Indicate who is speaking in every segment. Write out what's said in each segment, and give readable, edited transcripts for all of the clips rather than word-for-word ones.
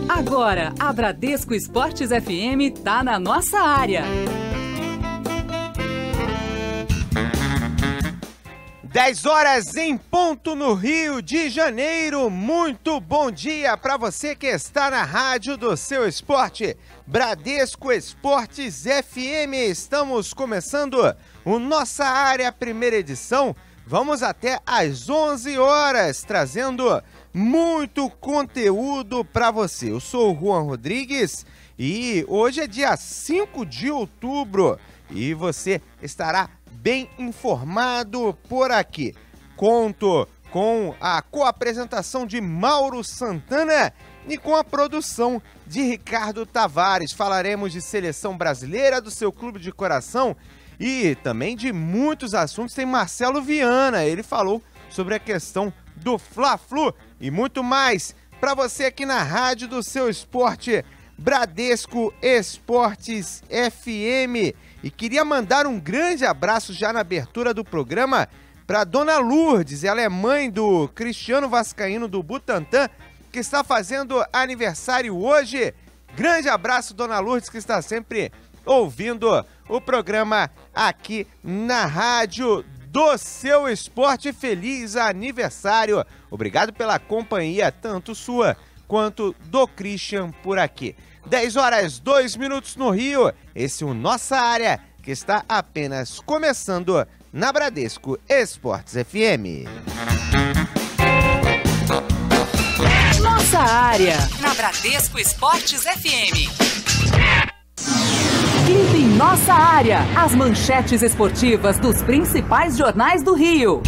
Speaker 1: Agora, a Bradesco Esportes FM tá na nossa área.
Speaker 2: 10 horas em ponto no Rio de Janeiro. Muito bom dia para você que está na rádio do seu esporte, Bradesco Esportes FM. Estamos começando o Nossa Área, primeira edição. Vamos até às 11 horas, trazendo muito conteúdo para você. Eu sou o Juan Rodrigues e hoje é dia 5 de outubro e você estará bem informado por aqui. Conto com a co-apresentação de Mauro Santana e com a produção de Ricardo Tavares. Falaremos de seleção brasileira, do seu clube de coração e também de muitos assuntos. Tem Marcelo Viana, ele falou sobre a questão do Fla-Flu e muito mais para você aqui na rádio do seu esporte, Bradesco Esportes FM. E queria mandar um grande abraço já na abertura do programa para Dona Lourdes. Ela é mãe do Cristiano Vascaíno do Butantã, que está fazendo aniversário hoje. Grande abraço, Dona Lourdes, que está sempre ouvindo o programa aqui na rádio do seu esporte. Feliz aniversário. Obrigado pela companhia, tanto sua quanto do Christian por aqui. 10 horas 2 minutos no Rio. Esse é o Nossa Área, que está apenas começando na Bradesco Esportes FM.
Speaker 1: Nossa Área, na Bradesco Esportes FM. Clipe em Nossa Área, as manchetes esportivas dos principais jornais do Rio.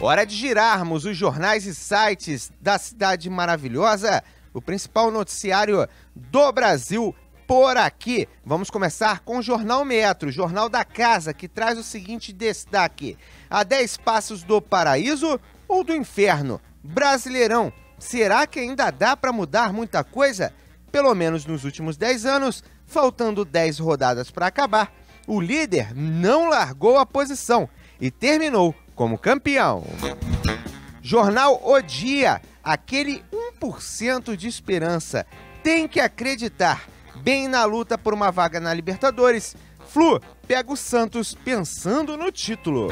Speaker 2: Hora de girarmos os jornais e sites da cidade maravilhosa, o principal noticiário do Brasil por aqui. Vamos começar com o Jornal Metro, Jornal da Casa, que traz o seguinte destaque: a 10 passos do paraíso ou do inferno? Brasileirão, será que ainda dá para mudar muita coisa? Pelo menos nos últimos 10 anos, faltando 10 rodadas para acabar, o líder não largou a posição e terminou como campeão. Jornal O Dia, aquele 1% de esperança. Tem que acreditar. Bem na luta por uma vaga na Libertadores, Flu pega o Santos pensando no título.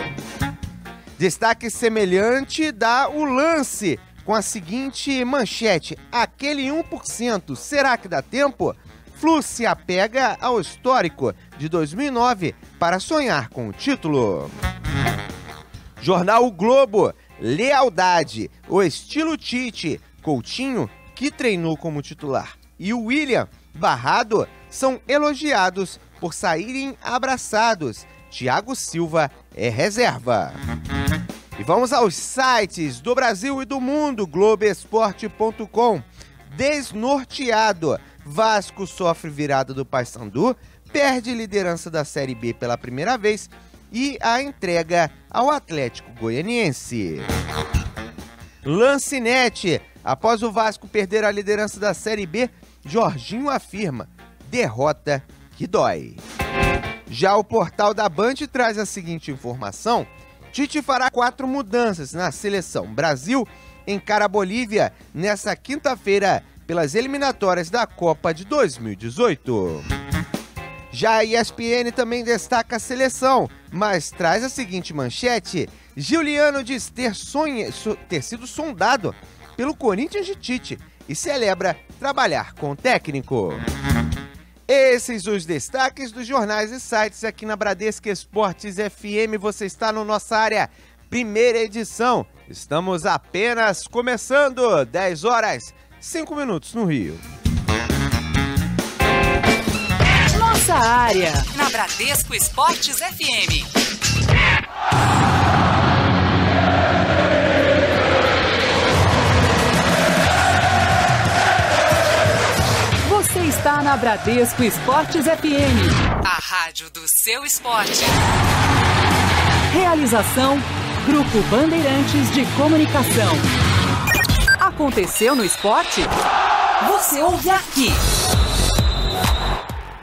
Speaker 2: Destaque semelhante dá o Lance, com a seguinte manchete: aquele 1%, será que dá tempo? Flu se apega ao histórico de 2009 para sonhar com o título. Jornal O Globo, lealdade, o estilo Tite, Coutinho, que treinou como titular, e o William Barrado são elogiados por saírem abraçados. Thiago Silva é reserva. E vamos aos sites do Brasil e do mundo. Globoesporte.com. Desnorteado, Vasco sofre virada do Paysandu, perde liderança da Série B pela primeira vez e a entrega ao Atlético Goianiense. Lancinete, após o Vasco perder a liderança da Série B, Jorginho afirma: derrota que dói. Já o portal da Band traz a seguinte informação: Tite fará 4 mudanças na seleção. Brasil encara a Bolívia nesta quinta-feira pelas eliminatórias da Copa de 2018. Já a ESPN também destaca a seleção, mas traz a seguinte manchete: Giuliano diz ter sido sondado pelo Corinthians de Tite e celebra trabalhar com o técnico. Esses os destaques dos jornais e sites aqui na Bradesco Esportes FM. Você está no Nossa Área, primeira edição. Estamos apenas começando. 10 horas 5 minutos no Rio.
Speaker 1: Nossa Área, na Bradesco Esportes FM. Você está na Bradesco Esportes FM, a rádio do seu esporte. Realização: Grupo Bandeirantes de Comunicação. Aconteceu no esporte? Você ouve aqui.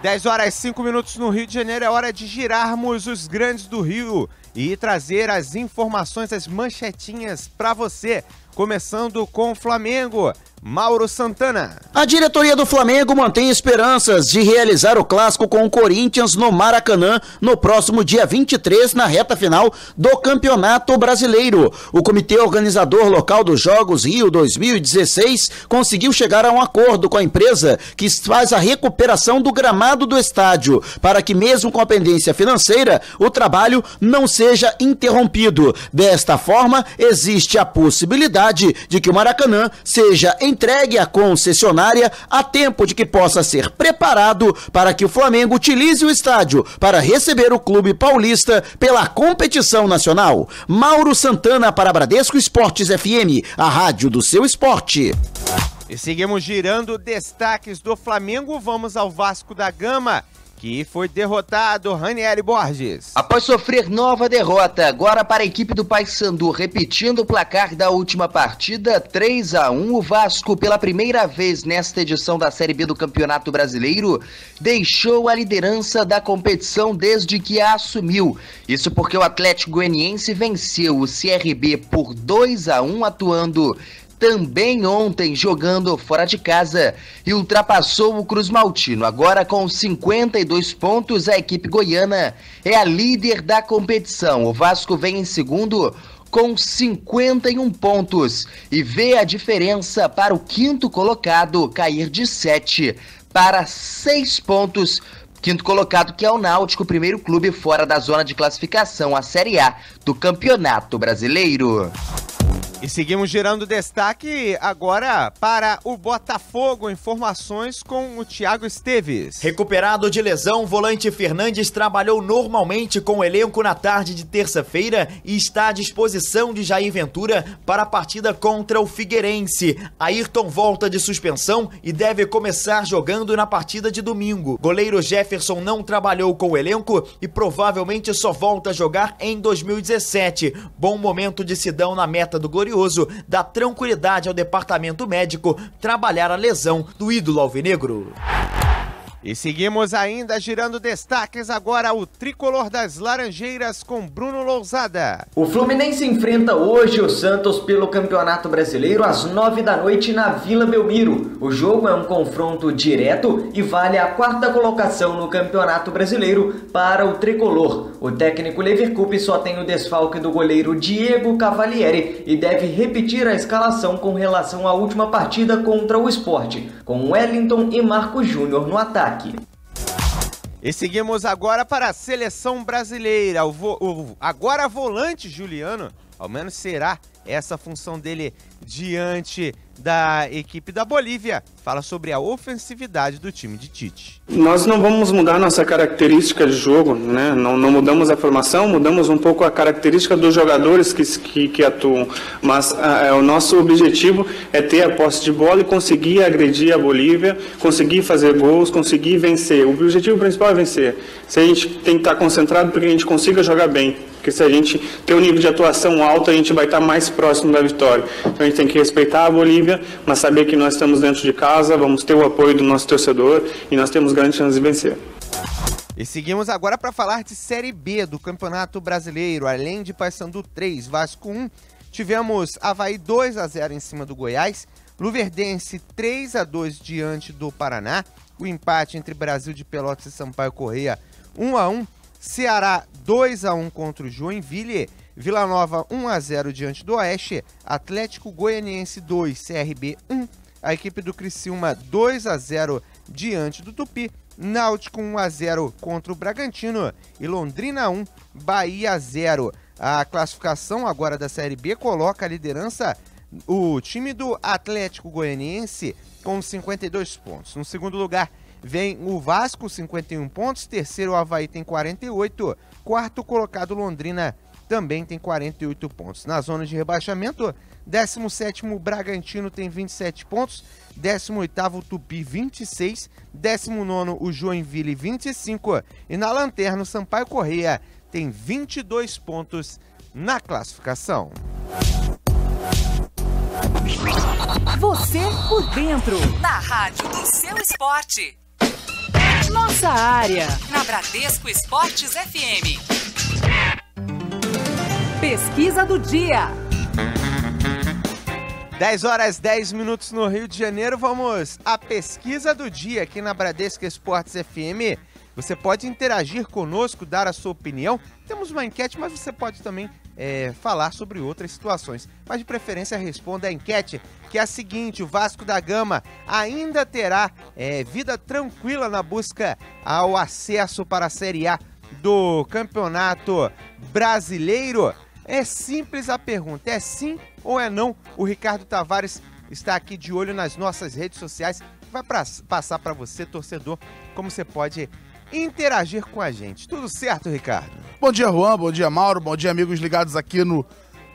Speaker 2: 10 horas 5 minutos no Rio de Janeiro. É hora de girarmos os grandes do Rio e trazer as informações, as manchetinhas para você. Começando com o Flamengo. Mauro Santana.
Speaker 3: A diretoria do Flamengo mantém esperanças de realizar o clássico com o Corinthians no Maracanã no próximo dia 23, na reta final do Campeonato Brasileiro. O comitê organizador local dos Jogos Rio 2016 conseguiu chegar a um acordo com a empresa que faz a recuperação do gramado do estádio, para que mesmo com a pendência financeira, o trabalho não seja interrompido. Desta forma, existe a possibilidade de que o Maracanã seja entregue à concessionária a tempo de que possa ser preparado para que o Flamengo utilize o estádio para receber o clube paulista pela competição nacional. Mauro Santana para Bradesco Esportes FM, a rádio do seu esporte.
Speaker 2: E seguimos girando destaques do Flamengo, vamos ao Vasco da Gama, que foi derrotado. Ranieri Borges.
Speaker 4: Após sofrer nova derrota, agora para a equipe do Paysandu, repetindo o placar da última partida, 3-1, o Vasco, pela primeira vez nesta edição da Série B do Campeonato Brasileiro, deixou a liderança da competição desde que a assumiu. Isso porque o Atlético Goianiense venceu o CRB por 2-1, atuando também ontem jogando fora de casa, e ultrapassou o Cruz Maltino. Agora com 52 pontos, a equipe goiana é a líder da competição. O Vasco vem em segundo com 51 pontos e vê a diferença para o quinto colocado cair de 7 para 6 pontos. Quinto colocado, que é o Náutico, primeiro clube fora da zona de classificação, a Série A do Campeonato Brasileiro.
Speaker 2: E seguimos girando destaque agora para o Botafogo. Informações com o Thiago Esteves.
Speaker 5: Recuperado de lesão, o volante Fernandes trabalhou normalmente com o elenco na tarde de terça-feira e está à disposição de Jair Ventura para a partida contra o Figueirense. Ayrton volta de suspensão e deve começar jogando na partida de domingo. Goleiro Jefferson não trabalhou com o elenco e provavelmente só volta a jogar em 2017. Bom momento de Sidão na meta do Glorioso, dá tranquilidade ao departamento médico trabalhar a lesão do ídolo alvinegro.
Speaker 2: E seguimos ainda girando destaques agora o tricolor das Laranjeiras com Bruno Lousada.
Speaker 6: O Fluminense enfrenta hoje o Santos pelo Campeonato Brasileiro às 9 da noite na Vila Belmiro. O jogo é um confronto direto e vale a 4ª colocação no Campeonato Brasileiro para o tricolor. O técnico Leverkusen só tem o desfalque do goleiro Diego Cavalieri e deve repetir a escalação com relação à última partida contra o Sport, com Wellington e Marcos Júnior no ataque.
Speaker 2: E seguimos agora para a seleção brasileira. O agora volante Juliano, ao menos será essa a função dele diante da equipe da Bolívia, fala sobre a ofensividade do time de Tite.
Speaker 7: Nós não vamos mudar nossa característica de jogo, né? Não mudamos a formação, mudamos um pouco a característica dos jogadores que atuam, mas o nosso objetivo é ter a posse de bola e conseguir agredir a Bolívia, conseguir fazer gols, conseguir vencer. O objetivo principal é vencer. Se a gente tem que estar concentrado para que a gente consiga jogar bem, porque se a gente ter um nível de atuação alto, a gente vai estar mais próximo da vitória. Então a gente tem que respeitar a Bolívia, mas saber que nós estamos dentro de casa, vamos ter o apoio do nosso torcedor e nós temos grandes chances de vencer.
Speaker 2: E seguimos agora para falar de Série B do Campeonato Brasileiro. Além de Paysandu 3, Vasco 1, tivemos Avaí 2-0 em cima do Goiás, Luverdense 3-2 diante do Paraná, o empate entre Brasil de Pelotas e Sampaio Corrêa 1-1, Ceará 2-1 contra o Joinville, Vila Nova 1-0 diante do Oeste, Atlético Goianiense 2, CRB 1, a equipe do Criciúma 2-0 diante do Tupi, Náutico 1-0 contra o Bragantino e Londrina 1, Bahia 0. A classificação agora da Série B coloca a liderança o time do Atlético Goianiense com 52 pontos. No segundo lugar vem o Vasco, 51 pontos. Terceiro, o Avaí tem 48. Quarto colocado, Londrina, também tem 48 pontos. Na zona de rebaixamento, 17º, Bragantino tem 27 pontos. 18º, Tupi, 26. 19º, o Joinville, 25. E na lanterna, o Sampaio Corrêa tem 22 pontos na classificação.
Speaker 1: Você por dentro, na rádio do seu esporte. Nossa área, na Bradesco Esportes FM. Pesquisa do dia.
Speaker 2: 10 horas 10 minutos no Rio de Janeiro. Vamos à pesquisa do dia aqui na Bradesco Esportes FM. Você pode interagir conosco, dar a sua opinião. Temos uma enquete, mas você pode também falar sobre outras situações. Mas de preferência responda a enquete, que é a seguinte: o Vasco da Gama ainda terá vida tranquila na busca ao acesso para a Série A do Campeonato Brasileiro? É simples a pergunta, é sim ou é não? O Ricardo Tavares está aqui de olho nas nossas redes sociais, vai passar para você, torcedor, como você pode interagir com a gente. Tudo certo, Ricardo?
Speaker 8: Bom dia, Juan, bom dia, Mauro, bom dia, amigos ligados aqui no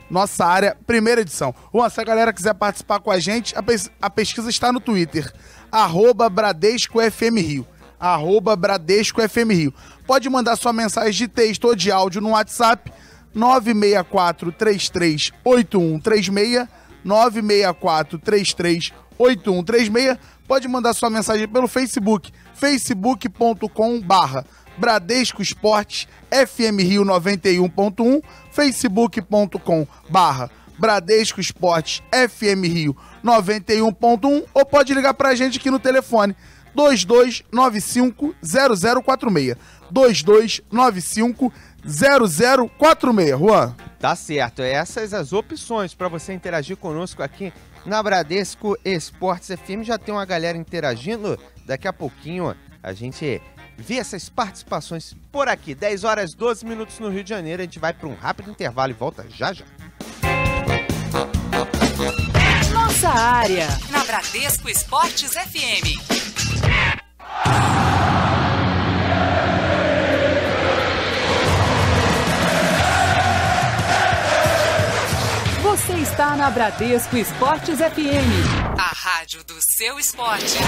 Speaker 8: nossa área, primeira edição. Juan, se a galera quiser participar com a gente, a pesquisa está no Twitter, @BradescoFMRio, @BradescoFMRio. Pode mandar sua mensagem de texto ou de áudio no WhatsApp, 964-338136, 964-338136. Pode mandar sua mensagem pelo Facebook, facebook.com/Bradesco Esportes FM Rio 91.1, facebook.com/Bradesco Esportes FM Rio 91.1, ou pode ligar pra gente aqui no telefone 2295-0046, 2295-0046, Juan.
Speaker 2: Tá certo, essas as opções para você interagir conosco aqui na Bradesco Esportes FM. Já tem uma galera interagindo, daqui a pouquinho a gente vê essas participações por aqui. 10 horas 12 minutos no Rio de Janeiro, a gente vai para um rápido intervalo e volta já já.
Speaker 1: Nossa área, na Bradesco Esportes FM. Você está na Bradesco Esportes FM, a rádio do seu esporte.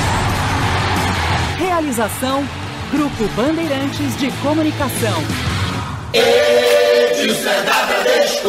Speaker 1: Realização, Grupo Bandeirantes de Comunicação.
Speaker 9: Edilson é da Bradesco.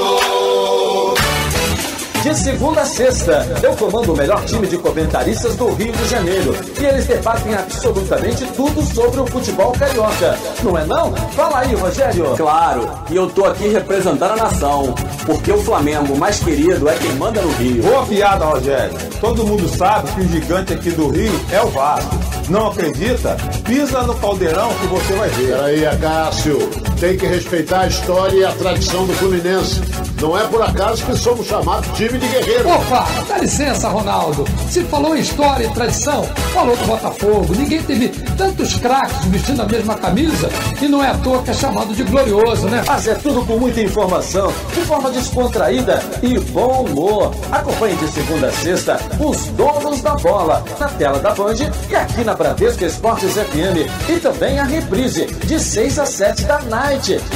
Speaker 9: De segunda a sexta, eu comando o melhor time de comentaristas do Rio de Janeiro. E eles debatem absolutamente tudo sobre o futebol carioca. Não é não? Fala aí, Rogério.
Speaker 10: Claro, e eu tô aqui representando a nação. Porque o Flamengo mais querido é quem manda no Rio.
Speaker 11: Boa piada, Rogério. Todo mundo sabe que o gigante aqui do Rio é o Vasco. Não acredita? Pisa no caldeirão que você vai ver.
Speaker 12: Peraí, Acácio. Tem que respeitar a história e a tradição do Fluminense. Não é por acaso que somos chamados time de guerreiro.
Speaker 13: Opa, dá licença, Ronaldo. Se falou em história e tradição, falou do Botafogo. Ninguém teve tantos craques vestindo a mesma camisa e não é à toa que é chamado de glorioso, né?
Speaker 9: Mas é tudo com muita informação, de forma descontraída e bom humor. Acompanhe de segunda a sexta os donos da bola, na tela da Band e aqui na Bradesco Esportes FM. E também a reprise, de 6 a 7 da noite,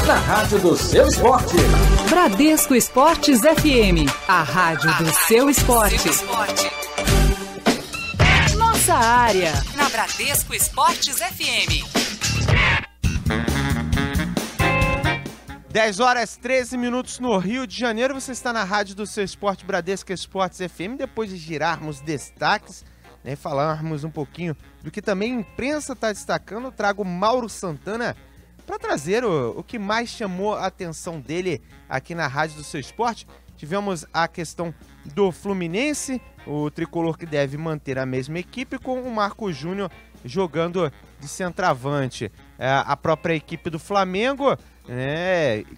Speaker 9: na rádio do seu esporte.
Speaker 1: Bradesco Esportes FM, a rádio do seu esporte. Nossa área, na Bradesco Esportes FM.
Speaker 2: 10 horas 13 minutos no Rio de Janeiro. Você está na rádio do seu esporte, Bradesco Esportes FM. Depois de girarmos destaques, falarmos um pouquinho do que também a imprensa está destacando, eu trago Mauro Santana para trazer o que mais chamou a atenção dele aqui na rádio do seu esporte. Tivemos a questão do Fluminense, o tricolor que deve manter a mesma equipe, com o Marco Júnior jogando de centroavante. A própria equipe do Flamengo,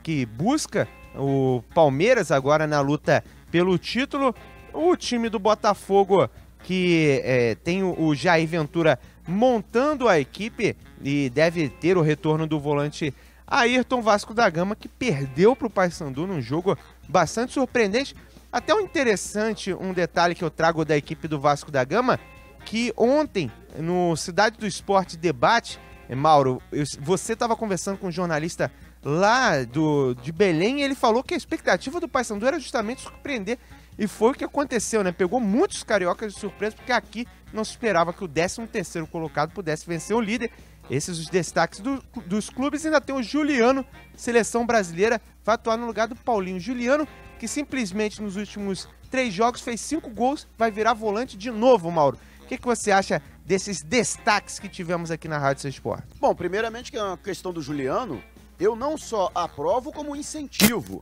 Speaker 2: que busca o Palmeiras agora na luta pelo título. O time do Botafogo, que tem o Jair Ventura montando a equipe e deve ter o retorno do volante Ayrton. Vasco da Gama, que perdeu para o Paysandu num jogo bastante surpreendente. Até um detalhe que eu trago da equipe do Vasco da Gama, que ontem, no Cidade do Esporte Debate, Mauro, você estava conversando com um jornalista lá de Belém, e ele falou que a expectativa do Paysandu era justamente surpreender. E foi o que aconteceu, Pegou muitos cariocas de surpresa, porque aqui não se esperava que o 13º colocado pudesse vencer o líder. Esses os destaques dos clubes. Ainda tem o Juliano, seleção brasileira, vai atuar no lugar do Paulinho. Juliano, que simplesmente nos últimos 3 jogos fez 5 gols, vai virar volante de novo, Mauro. O que você acha desses destaques que tivemos aqui na Rádio Seu Esporte?
Speaker 3: Bom, primeiramente, que é uma questão do Juliano, eu não só aprovo como incentivo.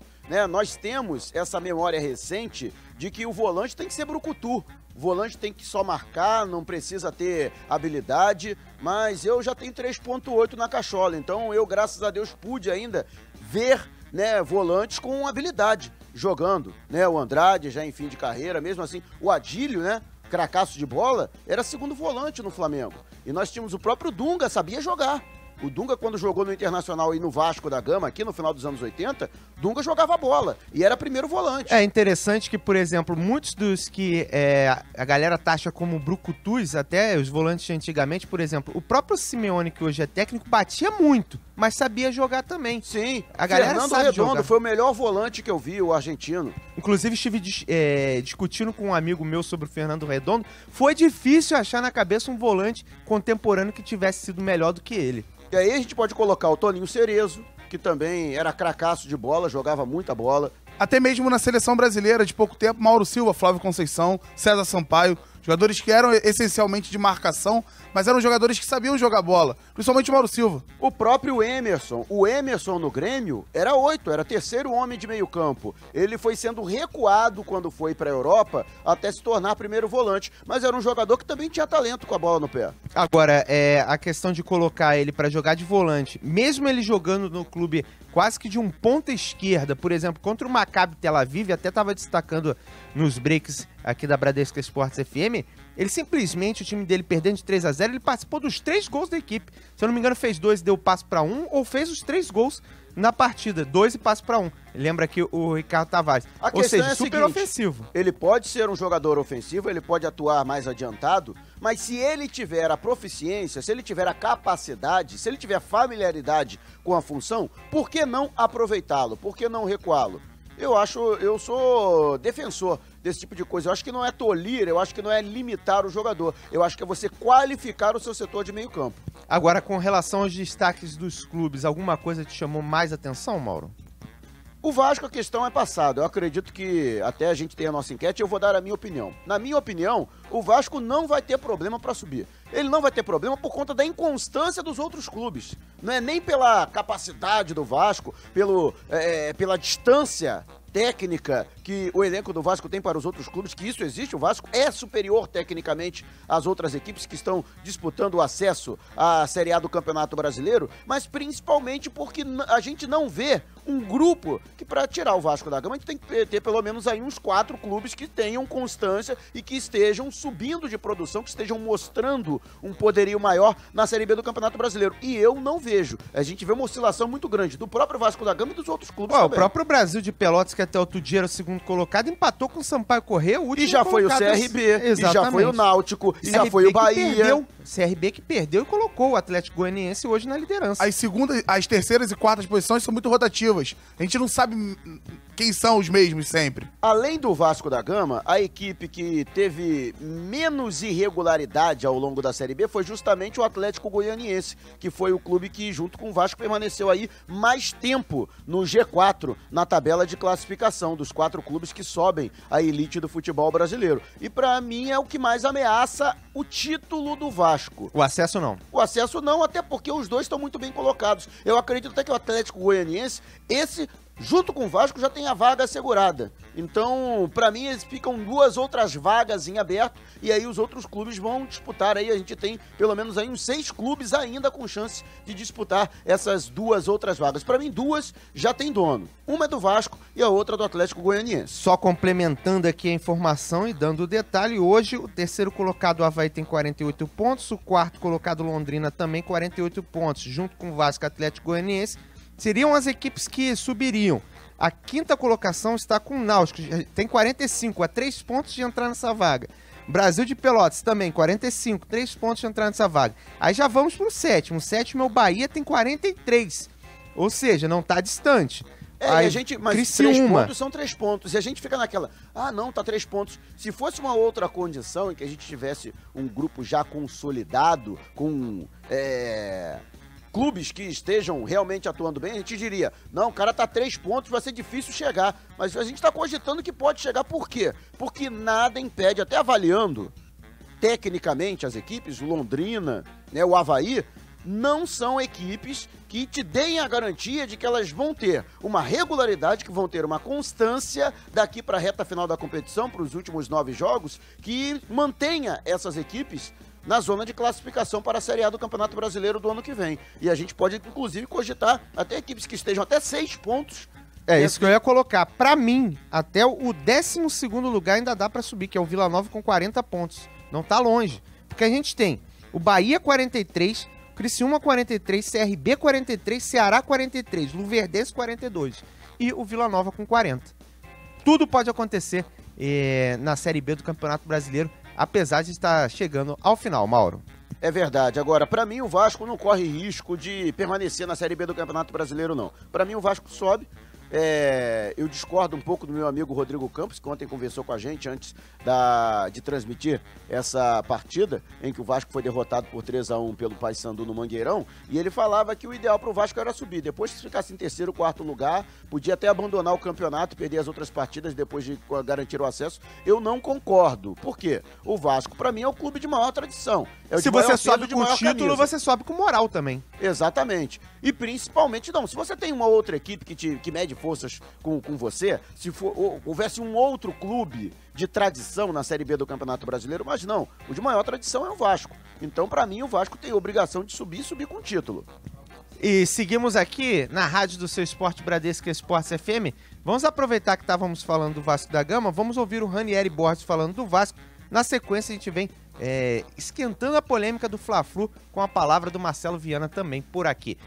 Speaker 3: Nós temos essa memória recente de que o volante tem que ser brucutu. O volante tem que só marcar, não precisa ter habilidade, mas eu já tenho 3.8 na cachola, então eu, graças a Deus, pude ainda ver, né, volantes com habilidade jogando, né? O Andrade já em fim de carreira, mesmo assim, o Adílio, né? Cracaço de bola, era segundo volante no Flamengo. E nós tínhamos o próprio Dunga, sabia jogar. O Dunga, quando jogou no Internacional e no Vasco da Gama, aqui no final dos anos 80, Dunga jogava bola e era primeiro volante.
Speaker 2: É interessante que, por exemplo, muitos dos que a galera taxa como brucutus, até os volantes de antigamente, por exemplo, o próprio Simeone, que hoje é técnico, batia muito, mas sabia jogar também.
Speaker 3: Sim,
Speaker 2: a galera
Speaker 3: Fernando
Speaker 2: sabe
Speaker 3: Redondo
Speaker 2: jogar.
Speaker 3: foi o melhor volante que eu vi, o argentino.
Speaker 2: Inclusive, estive discutindo com um amigo meu sobre o Fernando Redondo. Foi difícil achar na cabeça um volante contemporâneo que tivesse sido melhor do que ele.
Speaker 3: E aí a gente pode colocar o Toninho Cerezo, que também era cracaço de bola, jogava muita bola.
Speaker 8: Até mesmo na seleção brasileira de pouco tempo, Mauro Silva, Flávio Conceição, César Sampaio, jogadores que eram essencialmente de marcação, mas eram jogadores que sabiam jogar bola, principalmente o Mauro Silva.
Speaker 3: O próprio Emerson, o Emerson no Grêmio era 8, era terceiro homem de meio campo. Ele foi sendo recuado quando foi para a Europa até se tornar primeiro volante, mas era um jogador que também tinha talento com a bola no pé.
Speaker 2: Agora, a questão de colocar ele para jogar de volante, mesmo ele jogando no clube quase que de um ponta esquerda, por exemplo, contra o Maccabi Tel Aviv, até estava destacando nos breaks aqui da Bradesco Esportes FM, ele simplesmente, o time dele perdendo de 3-0, ele participou dos 3 gols da equipe. Se eu não me engano, fez 2 e deu passe para 1, ou fez os 3 gols na partida, 2 e passe para 1. Lembra aqui o Ricardo Tavares. Ou seja, super ofensivo.
Speaker 3: Ele pode ser um jogador ofensivo, ele pode atuar mais adiantado, mas se ele tiver a proficiência, se ele tiver a capacidade, se ele tiver familiaridade com a função, por que não aproveitá-lo? Por que não recuá-lo? Eu sou defensor desse tipo de coisa. Eu acho que não é tolir, eu acho que não é limitar o jogador. Eu acho que é você qualificar o seu setor de meio campo.
Speaker 2: Agora, com relação aos destaques dos clubes, alguma coisa te chamou mais atenção, Mauro?
Speaker 3: O Vasco, a questão é passada. Eu acredito que até a gente tem a nossa enquete, eu vou dar a minha opinião. Na minha opinião, o Vasco não vai ter problema para subir. Ele não vai ter problema por conta da inconstância dos outros clubes. Não é nem pela capacidade do Vasco, pela distância técnica que o elenco do Vasco tem para os outros clubes, que isso existe. O Vasco é superior tecnicamente às outras equipes que estão disputando o acesso à Série A do Campeonato Brasileiro, mas principalmente porque a gente não vê um grupo que, para tirar o Vasco da Gama, a gente tem que ter pelo menos aí uns 4 clubes que tenham constância e que estejam subindo de produção, que estejam mostrando um poderio maior na Série B do Campeonato Brasileiro. E eu não vejo. A gente vê uma oscilação muito grande do próprio Vasco da Gama e dos outros clubes também.
Speaker 2: O próprio Brasil de Pelotas, que até outro dia era o segundo colocado, empatou com o Sampaio Corrêa, o último
Speaker 3: e já foi o CRB, e já foi o Náutico, e já foi o Bahia.
Speaker 2: CRB que perdeu e colocou o Atlético Goianiense hoje na liderança.
Speaker 8: As terceiras e quartas posições são muito rotativas. A gente não sabe quem são os mesmos sempre.
Speaker 3: Além do Vasco da Gama, a equipe que teve menos irregularidade ao longo da Série B foi justamente o Atlético Goianiense, que foi o clube que, junto com o Vasco, permaneceu aí mais tempo no G4, na tabela de classificação dos 4 clubes que sobem a elite do futebol brasileiro. E pra mim é o que mais ameaça o título do Vasco.
Speaker 2: O acesso não.
Speaker 3: O acesso não, até porque os dois estão muito bem colocados. Eu acredito até que o Atlético Goianiense, junto com o Vasco, já tem a vaga assegurada. Então, pra mim, eles ficam 2 outras vagas em aberto e aí os outros clubes vão disputar. Aí a gente tem pelo menos aí uns 6 clubes ainda com chance de disputar essas 2 outras vagas. Pra mim, 2 já tem dono. Uma é do Vasco e a outra do Atlético Goianiense.
Speaker 2: Só complementando aqui a informação e dando o detalhe, hoje o terceiro colocado, o Avaí, tem 48 pontos, o quarto colocado, Londrina, também 48 pontos, junto com o Vasco e Atlético Goianiense. Seriam as equipes que subiriam. A quinta colocação está com o Náutico, tem 45, a 3 pontos de entrar nessa vaga. Brasil de Pelotas também, 45, 3 pontos de entrar nessa vaga. Aí já vamos pro sétimo. O sétimo é o Bahia, tem 43. Ou seja, não tá distante.
Speaker 3: Aí, mas 3 pontos são 3 pontos. E a gente fica naquela, não, tá 3 pontos. Se fosse uma outra condição em que a gente tivesse um grupo já consolidado, com clubes que estejam realmente atuando bem, a gente diria, não, o cara tá 3 pontos, vai ser difícil chegar. Mas a gente tá cogitando que pode chegar, por quê? Porque nada impede, até avaliando tecnicamente as equipes, o Londrina, né, o Avaí, não são equipes que te deem a garantia de que elas vão ter uma regularidade, que vão ter uma constância daqui para a reta final da competição, para os últimos 9 jogos, que mantenha essas equipes na zona de classificação para a Série A do Campeonato Brasileiro do ano que vem. E a gente pode, inclusive, cogitar até equipes que estejam até 6 pontos.
Speaker 2: Isso que eu ia colocar. Pra mim, até o 12º lugar ainda dá pra subir, que é o Vila Nova com 40 pontos. Não tá longe. Porque a gente tem o Bahia 43, Criciúma 43, CRB 43, Ceará 43, Luverdense 42 e o Vila Nova com 40. Tudo pode acontecer na Série B do Campeonato Brasileiro, apesar de estar chegando ao final, Mauro.
Speaker 3: É verdade. Agora, pra mim, o Vasco não corre risco de permanecer na Série B do Campeonato Brasileiro, não. Pra mim, o Vasco sobe. Eu discordo um pouco do meu amigo Rodrigo Campos, que ontem conversou com a gente antes de transmitir essa partida, em que o Vasco foi derrotado por 3-1 pelo Paysandu no Mangueirão, e ele falava que o ideal para o Vasco era subir. Depois, se ficasse em 3º, 4º lugar, podia até abandonar o campeonato, perder as outras partidas depois de garantir o acesso. Eu não concordo. Por quê? O Vasco, para mim, é o clube de maior tradição.
Speaker 2: Se você sobe com o título, você sobe com moral também.
Speaker 3: Exatamente. E principalmente, se você tem uma outra equipe que mede forças com você, se houvesse um outro clube de tradição na Série B do Campeonato Brasileiro, mas não, o de maior tradição é o Vasco. Então, pra mim, o Vasco tem a obrigação de subir com título.
Speaker 2: E seguimos aqui na rádio do seu esporte Bradesco Esportes FM. Vamos aproveitar que estávamos falando do Vasco da Gama, vamos ouvir o Ranieri Borges falando do Vasco. Na sequência, a gente vem esquentando a polêmica do Fla-Flu com a palavra do Marcelo Viana também por aqui.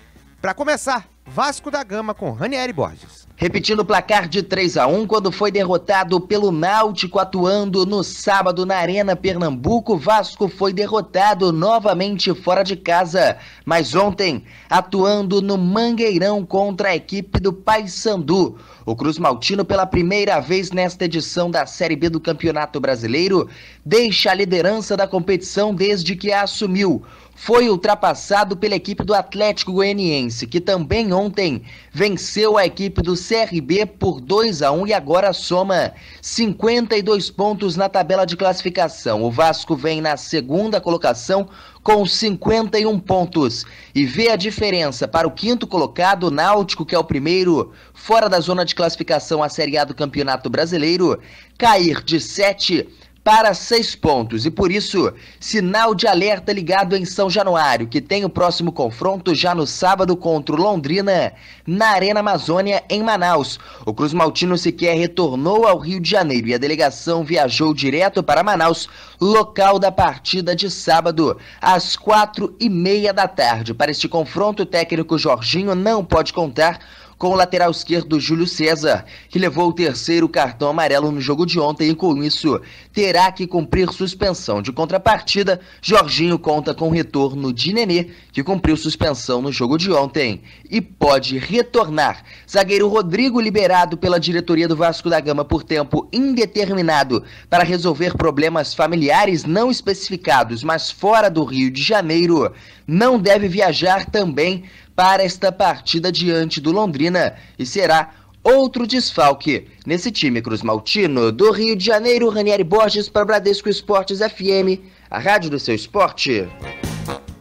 Speaker 2: Para começar, Vasco da Gama com Ranieri Borges.
Speaker 4: Repetindo o placar de 3-1, quando foi derrotado pelo Náutico atuando no sábado na Arena Pernambuco, Vasco foi derrotado novamente fora de casa, mas ontem atuando no Mangueirão contra a equipe do Paysandu. O Cruz Maltino, pela primeira vez nesta edição da Série B do Campeonato Brasileiro, deixa a liderança da competição desde que a assumiu. Foi ultrapassado pela equipe do Atlético Goianiense, que também ontem venceu a equipe do CRB por 2-1 e agora soma 52 pontos na tabela de classificação. O Vasco vem na segunda colocação com 51 pontos e vê a diferença para o 5º colocado, Náutico, que é o primeiro fora da zona de classificação à Série A do Campeonato Brasileiro, cair de 7 para 6 pontos, e por isso, sinal de alerta ligado em São Januário, que tem o próximo confronto já no sábado contra o Londrina, na Arena Amazônia, em Manaus. O Cruz Maltino sequer retornou ao Rio de Janeiro e a delegação viajou direto para Manaus, local da partida de sábado, às 4:30 da tarde. Para este confronto, o técnico Jorginho não pode contar com o lateral esquerdo Júlio César, que levou o 3º cartão amarelo no jogo de ontem e com isso terá que cumprir suspensão. De contrapartida, Jorginho conta com o retorno de Nenê, que cumpriu suspensão no jogo de ontem e pode retornar. Zagueiro Rodrigo, liberado pela diretoria do Vasco da Gama por tempo indeterminado para resolver problemas familiares não especificados, mas fora do Rio de Janeiro, não deve viajar também para esta partida diante do Londrina e será outro desfalque nesse time Cruz Maltino. Do Rio de Janeiro, Ranieri Borges para Bradesco Esportes FM, a rádio do seu esporte.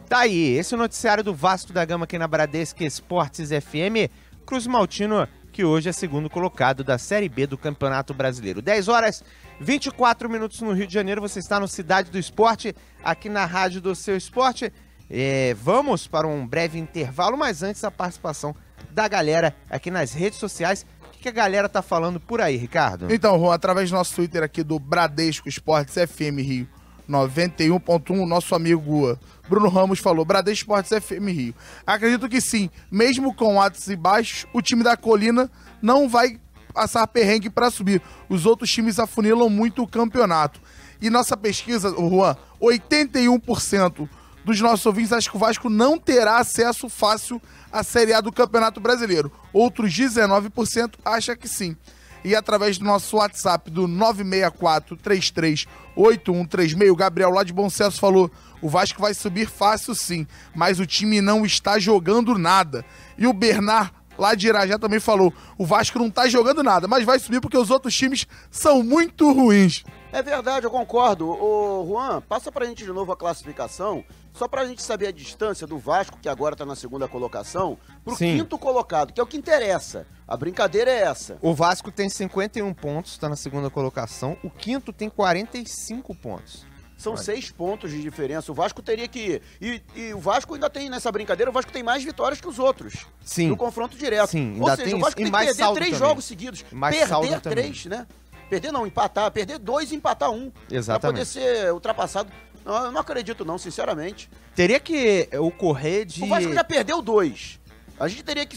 Speaker 2: Tá aí, esse é o noticiário do Vasco da Gama aqui na Bradesco Esportes FM. Cruz Maltino, que hoje é 2º colocado da Série B do Campeonato Brasileiro. 10h24 no Rio de Janeiro, você está no Cidade do Esporte, aqui na rádio do seu esporte. Vamos para um breve intervalo, mas antes a participação da galera aqui nas redes sociais. O que a galera tá falando por aí, Ricardo?
Speaker 8: Então, Juan, através do nosso Twitter aqui do Bradesco Esportes FM Rio 91.1, nosso amigo Bruno Ramos falou: Bradesco Esportes FM Rio. Acredito que sim, mesmo com altos e baixos, o time da Colina não vai passar perrengue para subir. Os outros times afunilam muito o campeonato. E nossa pesquisa, Juan, 81% dos nossos ouvintes acham que o Vasco não terá acesso fácil à Série A do Campeonato Brasileiro. Outros 19% acham que sim. E através do nosso WhatsApp do 964-338136, o Gabriel lá de Bom Sucesso falou: o Vasco vai subir fácil sim, mas o time não está jogando nada. E o Bernard lá de Irajá, também falou, o Vasco não tá jogando nada, mas vai subir porque os outros times são muito ruins.
Speaker 3: É verdade, eu concordo. Ô, Juan, passa pra gente de novo a classificação, só pra gente saber a distância do Vasco, que agora tá na segunda colocação, pro quinto colocado, que é o que interessa. A brincadeira é essa.
Speaker 2: O Vasco tem 51 pontos, tá na segunda colocação. O quinto tem 45 pontos.
Speaker 3: São 6 pontos de diferença. O Vasco teria que... E o Vasco ainda tem, nessa brincadeira, o Vasco tem mais vitórias que os outros.
Speaker 2: Sim.
Speaker 3: No confronto direto.
Speaker 2: Sim,
Speaker 3: Ou
Speaker 2: ainda
Speaker 3: seja,
Speaker 2: tem
Speaker 3: o Vasco
Speaker 2: isso.
Speaker 3: tem que perder 3 jogos seguidos. Perder 3, né? Perder não, empatar. Perder 2 e empatar 1.
Speaker 2: Exatamente.
Speaker 3: Pra poder ser ultrapassado. Não, eu não acredito não, sinceramente.
Speaker 2: Teria que ocorrer de...
Speaker 3: O Vasco já perdeu 2. A gente teria que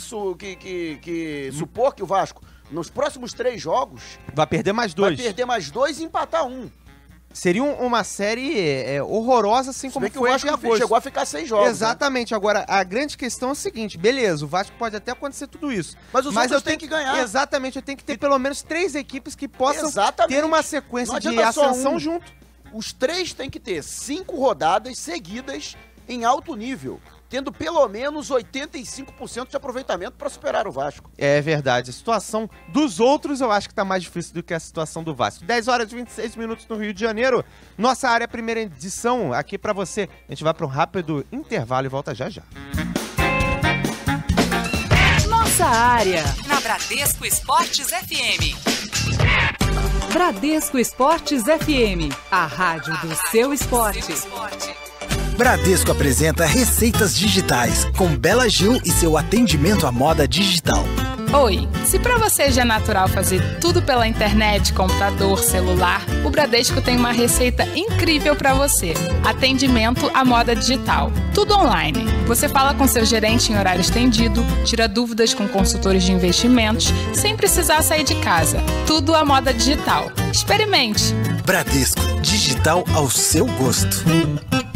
Speaker 3: supor que o Vasco, nos próximos 3 jogos...
Speaker 2: Vai perder mais 2.
Speaker 3: Vai perder mais 2 e empatar 1.
Speaker 2: Seria uma série horrorosa, assim como foi
Speaker 3: o Vasco chegou a ficar 6 jogos.
Speaker 2: Exatamente. Né? Agora, a grande questão é o seguinte, beleza, o Vasco pode até acontecer tudo isso.
Speaker 3: Mas os outros têm que ganhar.
Speaker 2: Exatamente, eu tenho que ter pelo menos 3 equipes que possam ter uma sequência de ascensão junto.
Speaker 3: Os 3 têm que ter 5 rodadas seguidas em alto nível, tendo pelo menos 85% de aproveitamento para superar o Vasco.
Speaker 2: É verdade. A situação dos outros eu acho que tá mais difícil do que a situação do Vasco. 10 horas e 26 minutos no Rio de Janeiro. Nossa área, primeira edição, aqui para você. A gente vai para um rápido intervalo e volta já já.
Speaker 1: Nossa área, na Bradesco Esportes FM. Bradesco Esportes FM, a rádio do seu esporte.
Speaker 14: Bradesco apresenta Receitas Digitais, com Bela Gil e seu atendimento à moda digital.
Speaker 15: Oi, se pra você já é natural fazer tudo pela internet, computador, celular, o Bradesco tem uma receita incrível pra você. Atendimento à moda digital. Tudo online. Você fala com seu gerente em horário estendido, tira dúvidas com consultores de investimentos, sem precisar sair de casa. Tudo à moda digital. Experimente.
Speaker 14: Bradesco, digital ao seu gosto.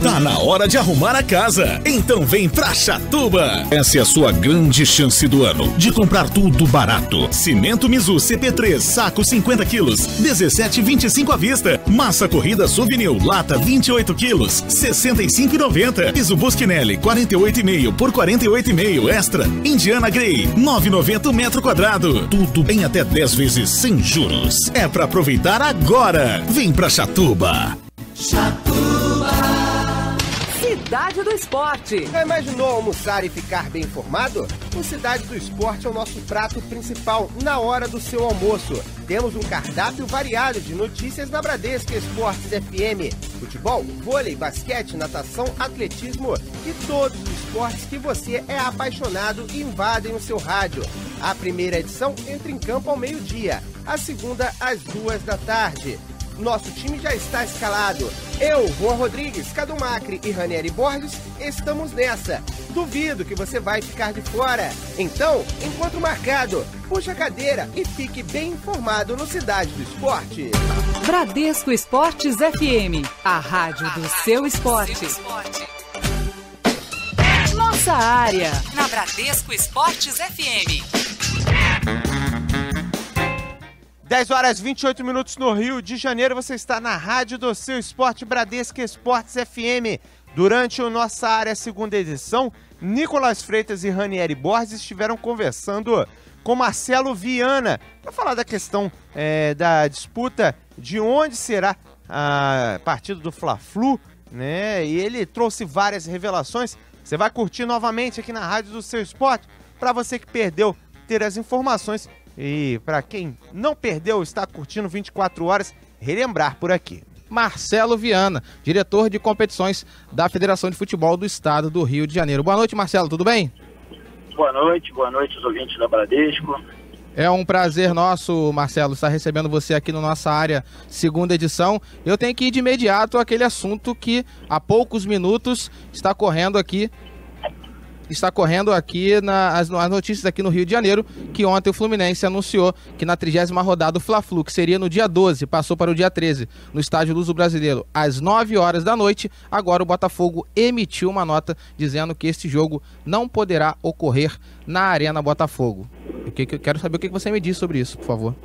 Speaker 16: Tá na hora de arrumar a casa, então vem pra Chatuba. Essa é a sua grande chance do ano de comprar tudo barato. Cimento Mizu CP3, saco 50 quilos, 17,25 à vista. Massa corrida Souvenir, lata 28 quilos, 65,90. Piso Busquinelli, 48,5 por 48,5 extra. Indiana Grey, 9,90 metro quadrado. Tudo em até 10 vezes sem juros. É pra aproveitar agora. Vem pra Chatuba.
Speaker 1: Cidade do Esporte.
Speaker 2: Já imaginou almoçar e ficar bem informado? O Cidade do Esporte é o nosso prato principal na hora do seu almoço. Temos um cardápio variado de notícias na Bradesco Esportes FM. Futebol, vôlei, basquete, natação, atletismo e todos os esportes que você é apaixonado invadem o seu rádio. A primeira edição entra em campo ao meio-dia, a segunda às 2 da tarde. Nosso time já está escalado. Eu, Juan Rodrigues, Cadu Macri e Ranieri Borges estamos nessa. Duvido que você vai ficar de fora. Então, encontro marcado. Puxa a cadeira e fique bem informado no Cidade do Esporte.
Speaker 1: Bradesco Esportes FM, a rádio do seu esporte. Nossa área, na Bradesco Esportes FM.
Speaker 2: 10 horas e 28 minutos no Rio de Janeiro, você está na rádio do seu esporte, Bradesco Esportes FM. Durante o Nossa Área segunda edição, Nicolas Freitas e Ranieri Borges estiveram conversando com Marcelo Viana para falar da questão da disputa de onde será a partida do Fla-Flu, né? E ele trouxe várias revelações. Você vai curtir novamente aqui na rádio do seu esporte, para você que perdeu ter as informações. E para quem não perdeu, está curtindo 24 horas, relembrar por aqui.
Speaker 17: Marcelo Viana, diretor de competições da Federação de Futebol do Estado do Rio de Janeiro. Boa noite, Marcelo, tudo bem?
Speaker 18: Boa noite os ouvintes da Bradesco.
Speaker 17: É um prazer nosso, Marcelo, estar recebendo você aqui no Nossa Área, segunda edição. Eu tenho que ir de imediato àquele assunto que há poucos minutos está correndo aqui as notícias aqui no Rio de Janeiro, que ontem o Fluminense anunciou que na 30ª rodada do Fla-Flu, que seria no dia 12, passou para o dia 13, no Estádio Luso-Brasileiro, às 9 horas da noite, agora o Botafogo emitiu uma nota dizendo que este jogo não poderá ocorrer na Arena Botafogo. Eu quero saber o que você me diz sobre isso, por favor.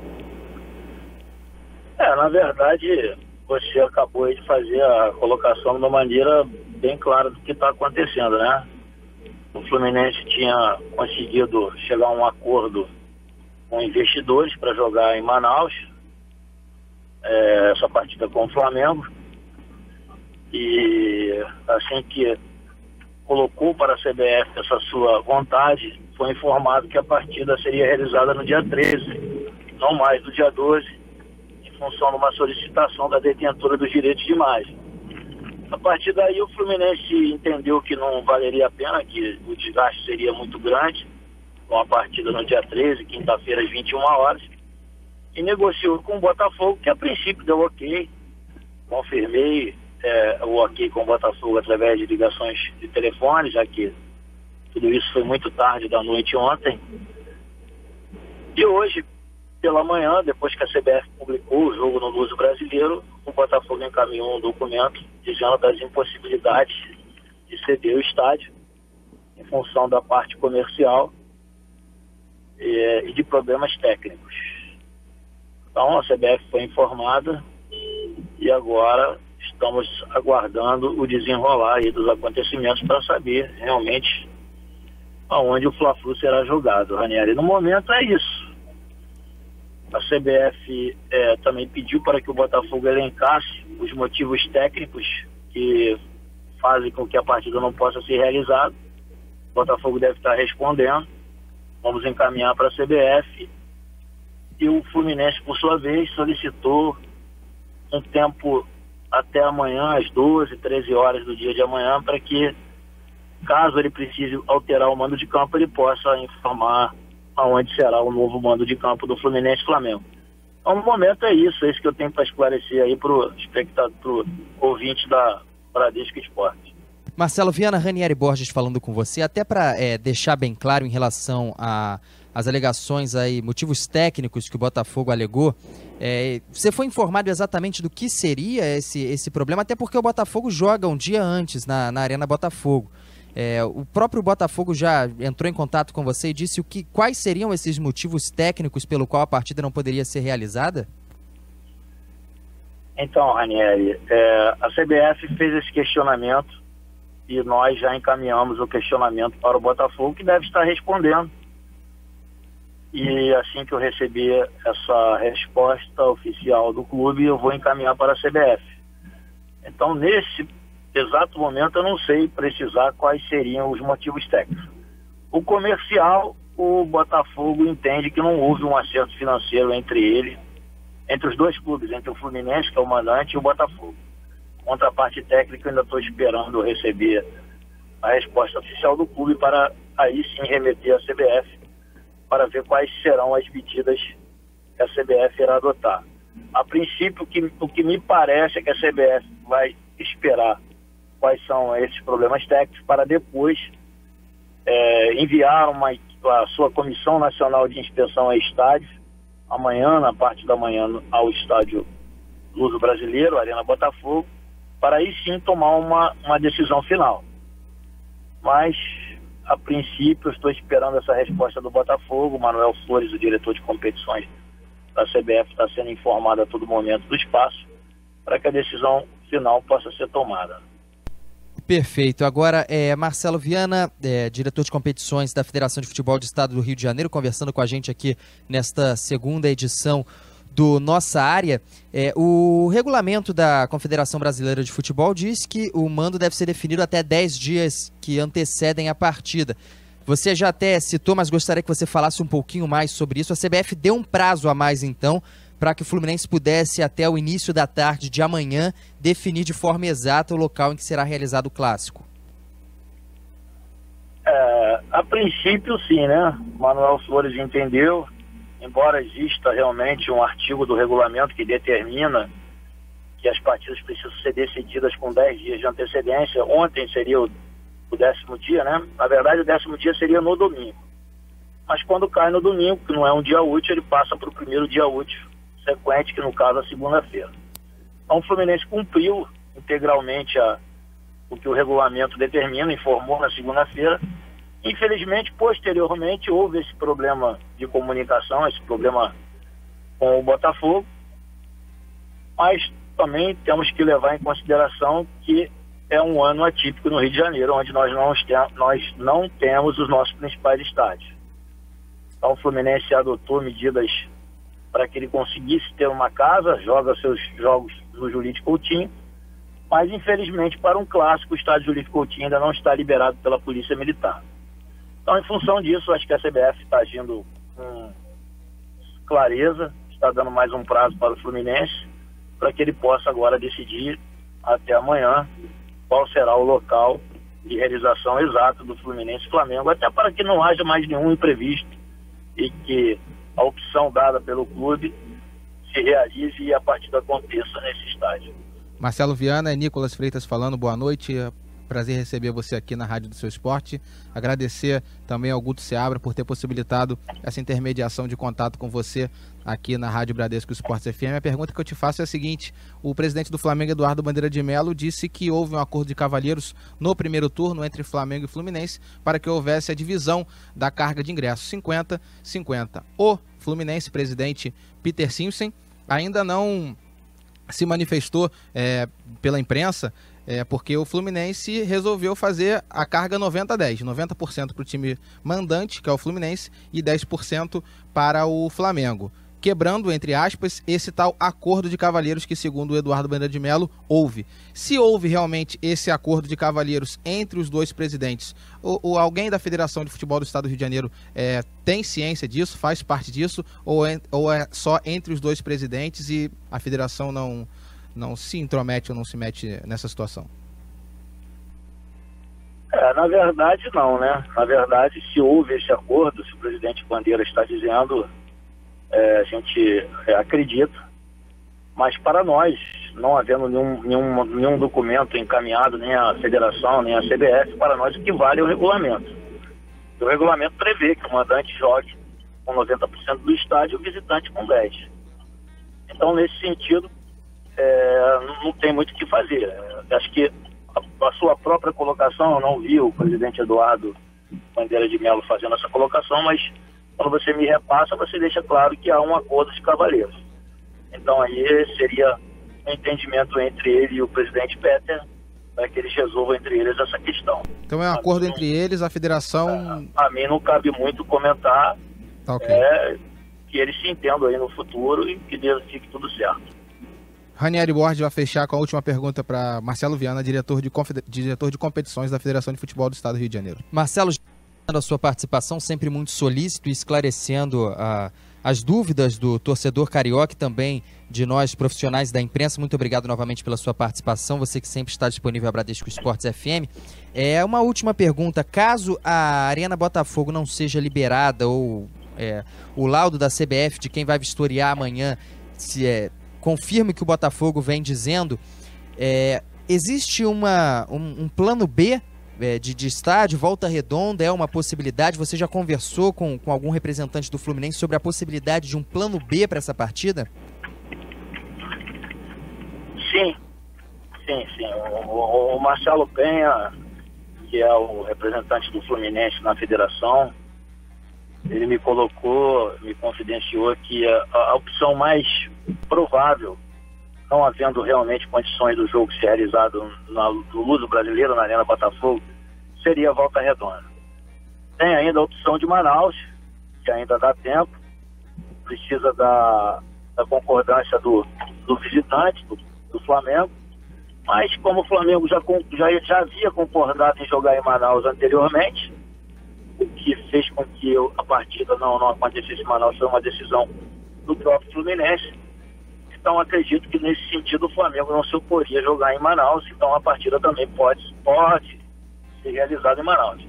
Speaker 18: Na verdade, você acabou de fazer a colocação de uma maneira bem clara do que está acontecendo, né? o Fluminense tinha conseguido chegar a um acordo com investidores para jogar em Manaus, essa partida com o Flamengo, e assim que colocou para a CBF essa sua vontade, foi informado que a partida seria realizada no dia 13, não mais no dia 12, em função de uma solicitação da detentora dos direitos de imagem. A partir daí o Fluminense entendeu que não valeria a pena, que o desgaste seria muito grande, com a partida no dia 13, quinta-feira às 21 horas, e negociou com o Botafogo, que a princípio deu ok. Confirmei o ok com o Botafogo através de ligações de telefone, já que tudo isso foi muito tarde da noite ontem. E hoje, pela manhã, depois que a CBF publicou o jogo no Luso Brasileiro, o Botafogo encaminhou um documento dizendo das impossibilidades de ceder o estádio em função da parte comercial e de problemas técnicos. Então a CBF foi informada e agora estamos aguardando o desenrolar aí dos acontecimentos para saber realmente aonde o Fla-Flu será jogado, Ranieri. No momento é isso. A CBF também pediu para que o Botafogo elencasse os motivos técnicos que fazem com que a partida não possa ser realizada. O Botafogo deve estar respondendo. Vamos encaminhar para a CBF. E o Fluminense, por sua vez, solicitou um tempo até amanhã, às 12, 13 horas do dia de amanhã, para que, caso ele precise alterar o mando de campo, ele possa informar aonde será o novo mando de campo do Fluminense Flamengo. Então, no momento é isso que eu tenho para esclarecer aí para o espectador, para o ouvinte da Bradesco Esporte.
Speaker 19: Marcelo Viana, Ranieri Borges falando com você, até para deixar bem claro em relação às alegações aí, motivos técnicos que o Botafogo alegou, você foi informado exatamente do que seria esse problema, até porque o Botafogo joga um dia antes na Arena Botafogo. O próprio Botafogo já entrou em contato com você e disse quais seriam esses motivos técnicos pelo qual a partida não poderia ser realizada?
Speaker 18: Então, Ranieri, a CBF fez esse questionamento e nós já encaminhamos o questionamento para o Botafogo, que deve estar respondendo. E assim que eu receber essa resposta oficial do clube, eu vou encaminhar para a CBF. Então, nesse exato momento, eu não sei precisar quais seriam os motivos técnicos. O comercial, o Botafogo entende que não houve um acerto financeiro entre os dois clubes, entre o Fluminense, que é o mandante, e o Botafogo. Contra a parte técnica, eu ainda estou esperando receber a resposta oficial do clube para aí sim remeter à CBF para ver quais serão as medidas que a CBF irá adotar. A princípio, o que me parece é que a CBF vai esperar quais são esses problemas técnicos para depois enviar a sua Comissão Nacional de Inspeção a estádios, amanhã, na parte da manhã, ao estádio Luso Brasileiro, Arena Botafogo, para aí sim tomar uma decisão final. Mas, a princípio, eu estou esperando essa resposta do Botafogo. O Manuel Flores, o diretor de competições da CBF, está sendo informado a todo momento do espaço para que a decisão final possa ser tomada.
Speaker 19: Perfeito. Agora, Marcelo Viana, diretor de competições da Federação de Futebol do Estado do Rio de Janeiro, conversando com a gente aqui nesta segunda edição do Nossa Área. O regulamento da Confederação Brasileira de Futebol diz que o mando deve ser definido até 10 dias que antecedem a partida. Você já até citou, mas gostaria que você falasse um pouquinho mais sobre isso. A CBF deu um prazo a mais, então, para que o Fluminense pudesse, até o início da tarde de amanhã, definir de forma exata o local em que será realizado o clássico.
Speaker 18: A princípio, sim, né? Manuel Flores entendeu, embora exista realmente um artigo do regulamento que determina que as partidas precisam ser decididas com 10 dias de antecedência. Ontem seria o 10º dia, né? Na verdade, o 10º dia seria no domingo. Mas quando cai no domingo, que não é um dia útil, ele passa para o primeiro dia útil sequente, que no caso é a segunda-feira. Então o Fluminense cumpriu integralmente o que o regulamento determina, informou na segunda-feira. Infelizmente, posteriormente, houve esse problema de comunicação, esse problema com o Botafogo, mas também temos que levar em consideração que é um ano atípico no Rio de Janeiro, onde nós não temos os nossos principais estádios. Então o Fluminense adotou medidas para que ele conseguisse ter uma casa, joga seus jogos no Julito Coutinho, mas infelizmente para um clássico o estádio Julito Coutinho ainda não está liberado pela Polícia Militar. Então, em função disso, acho que a CBF está agindo com clareza, está dando mais um prazo para o Fluminense, para que ele possa agora decidir até amanhã qual será o local de realização exato do Fluminense e Flamengo, até para que não haja mais nenhum imprevisto e que a opção dada pelo clube se realize e a partida aconteça nesse estádio.
Speaker 17: Marcelo Viana e Nicolas Freitas falando, boa noite. Prazer receber você aqui na Rádio do Seu Esporte. Agradecer também ao Guto Seabra por ter possibilitado essa intermediação de contato com você aqui na Rádio Bradesco Esportes FM. A pergunta que eu te faço é a seguinte: o presidente do Flamengo, Eduardo Bandeira de Mello, disse que houve um acordo de cavalheiros no primeiro turno entre Flamengo e Fluminense para que houvesse a divisão da carga de ingressos, 50-50. O Fluminense, presidente Peter Simpson, ainda não se manifestou pela imprensa, porque o Fluminense resolveu fazer a carga 90-10, 90% para o time mandante, que é o Fluminense, e 10% para o Flamengo, quebrando, entre aspas, esse tal acordo de cavalheiros que, segundo o Eduardo Bandeira de Mello, houve. Se houve realmente esse acordo de cavalheiros entre os dois presidentes, ou alguém da Federação de Futebol do Estado do Rio de Janeiro tem ciência disso, faz parte disso, ou é só entre os dois presidentes e a federação não se intromete ou não se mete nessa situação?
Speaker 18: Na verdade não, né? Na verdade, se houve esse acordo, se o presidente Bandeira está dizendo, a gente acredita, mas para nós, não havendo nenhum documento encaminhado, nem a federação, nem a CBF, para nós o que vale é o regulamento. O regulamento prevê que o mandante jogue com 90% do estádio e o visitante com 10%. Então, nesse sentido, não tem muito o que fazer. Acho que a sua própria colocação, eu não vi o presidente Eduardo Bandeira de Mello fazendo essa colocação, mas quando você me repassa, você deixa claro que há um acordo de cavalheiros. Então aí seria um entendimento entre ele e o presidente Peter, para que eles resolvam entre eles essa questão.
Speaker 17: Então é um acordo entre eles, a federação...
Speaker 18: A mim não cabe muito comentar,
Speaker 17: tá, okay.
Speaker 18: Que eles se entendam aí no futuro e que fique tudo certo.
Speaker 17: Ranieri Borges vai fechar com a última pergunta para Marcelo Viana, diretor de competições da Federação de Futebol do Estado do Rio de Janeiro.
Speaker 19: Marcelo, a sua participação sempre muito solícito, esclarecendo as dúvidas do torcedor carioca e também de nós profissionais da imprensa. Muito obrigado novamente pela sua participação, você que sempre está disponível à Bradesco Esportes FM. Uma última pergunta: caso a Arena Botafogo não seja liberada ou o laudo da CBF de quem vai vistoriar amanhã confirme que o Botafogo vem dizendo, existe um plano B de estádio, Volta Redonda, é uma possibilidade? Você já conversou com algum representante do Fluminense sobre a possibilidade de um plano B para essa partida?
Speaker 18: Sim. O Marcelo Penha, que é o representante do Fluminense na federação, ele me confidenciou que a opção mais provável, não havendo realmente condições do jogo ser realizado no Luso Brasileiro, na Arena Botafogo, seria a Volta Redonda. Tem ainda a opção de Manaus, que ainda dá tempo, precisa da concordância do visitante, do Flamengo, mas como o Flamengo já havia concordado em jogar em Manaus anteriormente, o que fez com que a partida não acontecesse em Manaus foi uma decisão do próprio Fluminense. Então acredito que nesse sentido o Flamengo não se oporia a jogar em Manaus, então a partida também pode ser realizada em Manaus.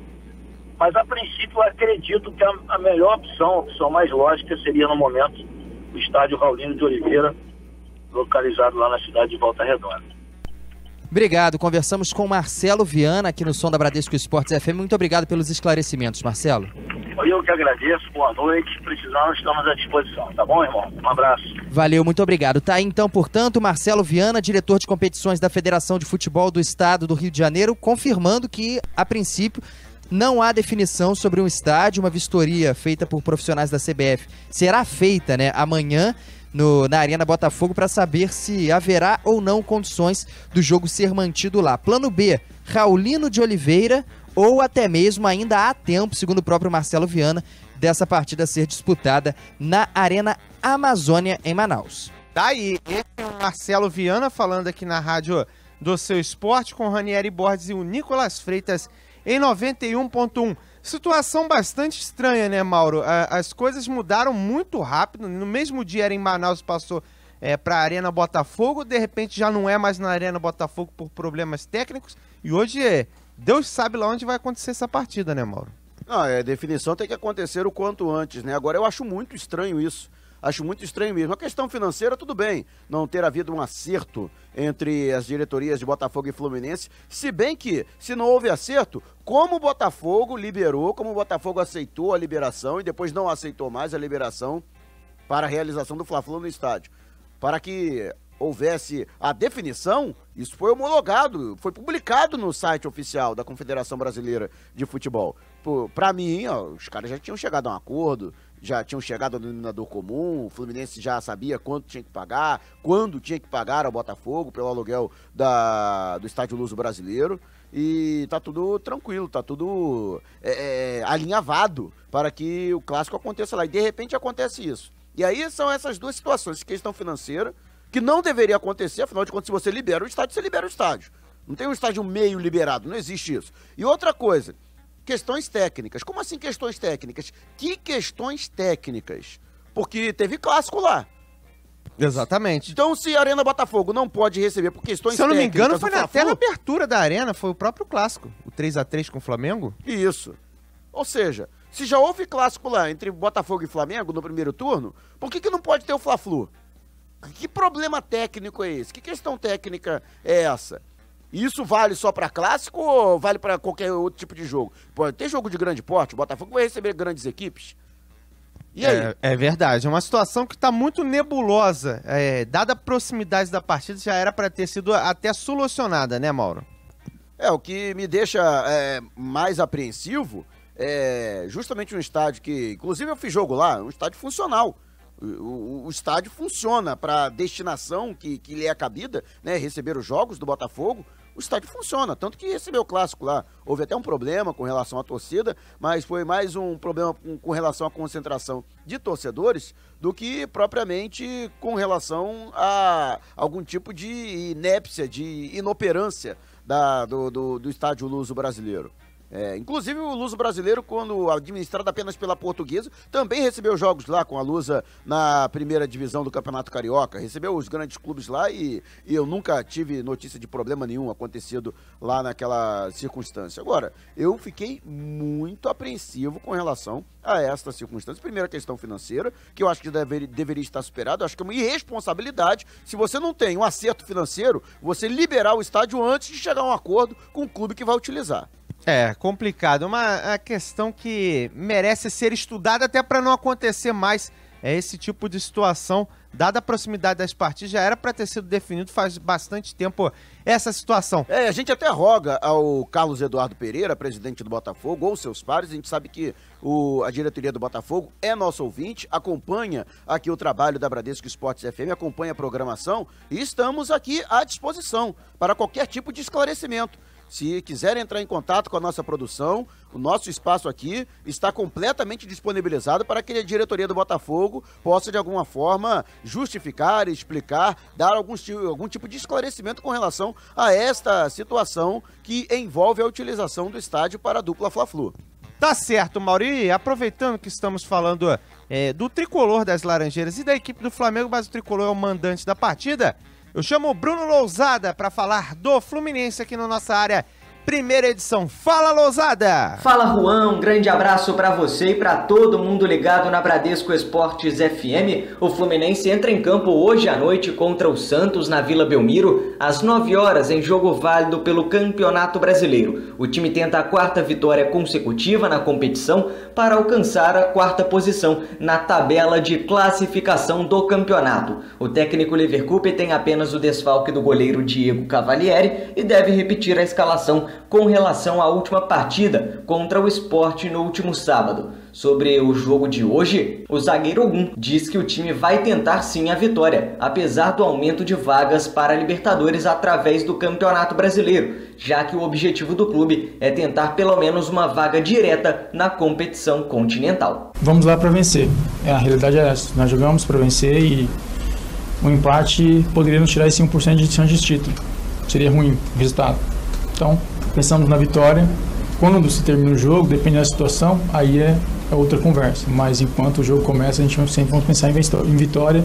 Speaker 18: Mas a princípio eu acredito que a melhor opção, a opção mais lógica seria no momento o estádio Raulino de Oliveira, localizado lá na cidade de Volta Redonda.
Speaker 19: Obrigado, conversamos com Marcelo Viana aqui no Som da Bradesco Esportes FM. Muito obrigado pelos esclarecimentos, Marcelo.
Speaker 18: Eu que agradeço, boa noite, precisamos, estamos à disposição, tá bom, irmão? Um abraço.
Speaker 19: Valeu, muito obrigado. Tá aí então, portanto, Marcelo Viana, diretor de competições da Federação de Futebol do Estado do Rio de Janeiro, confirmando que, a princípio, não há definição sobre um estádio. Uma vistoria feita por profissionais da CBF será feita, amanhã, na Arena Botafogo para saber se haverá ou não condições do jogo ser mantido lá. Plano B, Raulino de Oliveira, ou até mesmo ainda há tempo, segundo o próprio Marcelo Viana, dessa partida ser disputada na Arena Amazônia, em Manaus.
Speaker 2: Tá aí, esse é o Marcelo Viana falando aqui na rádio do Seu Esporte com o Ranieri Borges e o Nicolas Freitas em 91.1. Situação bastante estranha, né, Mauro? As coisas mudaram muito rápido, no mesmo dia era em Manaus, passou para a Arena Botafogo, de repente já não é mais na Arena Botafogo por problemas técnicos, e hoje Deus sabe lá onde vai acontecer essa partida, né, Mauro?
Speaker 20: Não, a definição tem que acontecer o quanto antes, né? Agora eu acho muito estranho isso. Acho muito estranho mesmo. A questão financeira, tudo bem, não ter havido um acerto entre as diretorias de Botafogo e Fluminense, se bem que, se não houve acerto, como o Botafogo liberou, como o Botafogo aceitou a liberação e depois não aceitou mais a liberação para a realização do Fla-Flu no estádio. Para que houvesse a definição, isso foi homologado, foi publicado no site oficial da Confederação Brasileira de Futebol. Para mim, ó, os caras já tinham chegado a um acordo, já tinham chegado ao denominador comum, o Fluminense já sabia quanto tinha que pagar, quando tinha que pagar ao Botafogo pelo aluguel do Estádio Luso Brasileiro, e tá tudo tranquilo, tá tudo alinhavado para que o clássico aconteça lá, e de repente acontece isso. E aí são essas duas situações, questão financeira, que não deveria acontecer, afinal de contas, se você libera o estádio, você libera o estádio. Não tem um estádio meio liberado, não existe isso. E outra coisa, questões técnicas. Como assim questões técnicas? Que questões técnicas? Porque teve clássico lá.
Speaker 2: Exatamente.
Speaker 20: Então, se a Arena Botafogo não pode receber por questões técnicas...
Speaker 2: Se eu não me engano, foi até na abertura da Arena, foi o próprio clássico. O 3x3 com o Flamengo.
Speaker 20: Isso. Ou seja, se já houve clássico lá entre Botafogo e Flamengo no primeiro turno, por que não pode ter o Fla-Flu? Que problema técnico é esse? Que questão técnica é essa? Isso vale só para clássico ou vale para qualquer outro tipo de jogo? Pode ter jogo de grande porte, o Botafogo vai receber grandes equipes. E aí?
Speaker 2: É verdade, é uma situação que está muito nebulosa. Dada a proximidade da partida, já era para ter sido até solucionada, né, Mauro?
Speaker 20: O que me deixa mais apreensivo é justamente um estádio que, inclusive eu fiz jogo lá, um estádio funcional. O estádio funciona para a destinação que lhe é cabida, né, receber os jogos do Botafogo. O estádio funciona, tanto que recebeu o clássico lá. Houve até um problema com relação à torcida, mas foi mais um problema com relação à concentração de torcedores do que propriamente com relação a algum tipo de inépcia, de inoperância do estádio Luso Brasileiro. Inclusive o Luso Brasileiro, quando administrado apenas pela Portuguesa, também recebeu jogos lá com a Lusa na primeira divisão do Campeonato Carioca, recebeu os grandes clubes lá e eu nunca tive notícia de problema nenhum acontecido lá naquela circunstância. Agora, eu fiquei muito apreensivo com relação a esta circunstância. Primeira questão financeira, que eu acho que deveria estar superada, eu acho que é uma irresponsabilidade, se você não tem um acerto financeiro, você liberar o estádio antes de chegar a um acordo com o clube que vai utilizar.
Speaker 2: Complicado. Uma questão que merece ser estudada até para não acontecer mais esse tipo de situação. Dada a proximidade das partidas, já era para ter sido definido faz bastante tempo essa situação.
Speaker 20: A gente até roga ao Carlos Eduardo Pereira, presidente do Botafogo, ou seus pares. A gente sabe que a diretoria do Botafogo é nosso ouvinte, acompanha aqui o trabalho da Bradesco Esportes FM, acompanha a programação e estamos aqui à disposição para qualquer tipo de esclarecimento. Se quiserem entrar em contato com a nossa produção, o nosso espaço aqui está completamente disponibilizado para que a diretoria do Botafogo possa, de alguma forma, justificar, explicar, dar algum tipo de esclarecimento com relação a esta situação que envolve a utilização do estádio para a dupla Fla-Flu.
Speaker 2: Tá certo, Mauri. Aproveitando que estamos falando do tricolor das Laranjeiras e da equipe do Flamengo, mas o tricolor é o mandante da partida, eu chamo o Bruno Lousada para falar do Fluminense aqui na nossa área. Primeira edição. Fala, Lousada!
Speaker 6: Fala, Juan. Um grande abraço para você e para todo mundo ligado na Bradesco Esportes FM. O Fluminense entra em campo hoje à noite contra o Santos na Vila Belmiro, às 9 horas, em jogo válido pelo Campeonato Brasileiro. O time tenta a 4ª vitória consecutiva na competição para alcançar a 4ª posição na tabela de classificação do campeonato. O técnico Leverkusen tem apenas o desfalque do goleiro Diego Cavalieri e deve repetir a escalação com relação à última partida contra o Sport no último sábado. Sobre o jogo de hoje, o zagueiro Ogum diz que o time vai tentar sim a vitória, apesar do aumento de vagas para a Libertadores através do Campeonato Brasileiro, já que o objetivo do clube é tentar pelo menos uma vaga direta na competição continental.
Speaker 21: Vamos lá para vencer. A realidade é essa. Nós jogamos para vencer e um empate poderia nos tirar esse 1% de chance de título. Seria ruim o resultado. Então, pensamos na vitória. Quando se termina o jogo, dependendo da situação, aí é outra conversa. Mas enquanto o jogo começa, a gente sempre vamos pensar em vitória,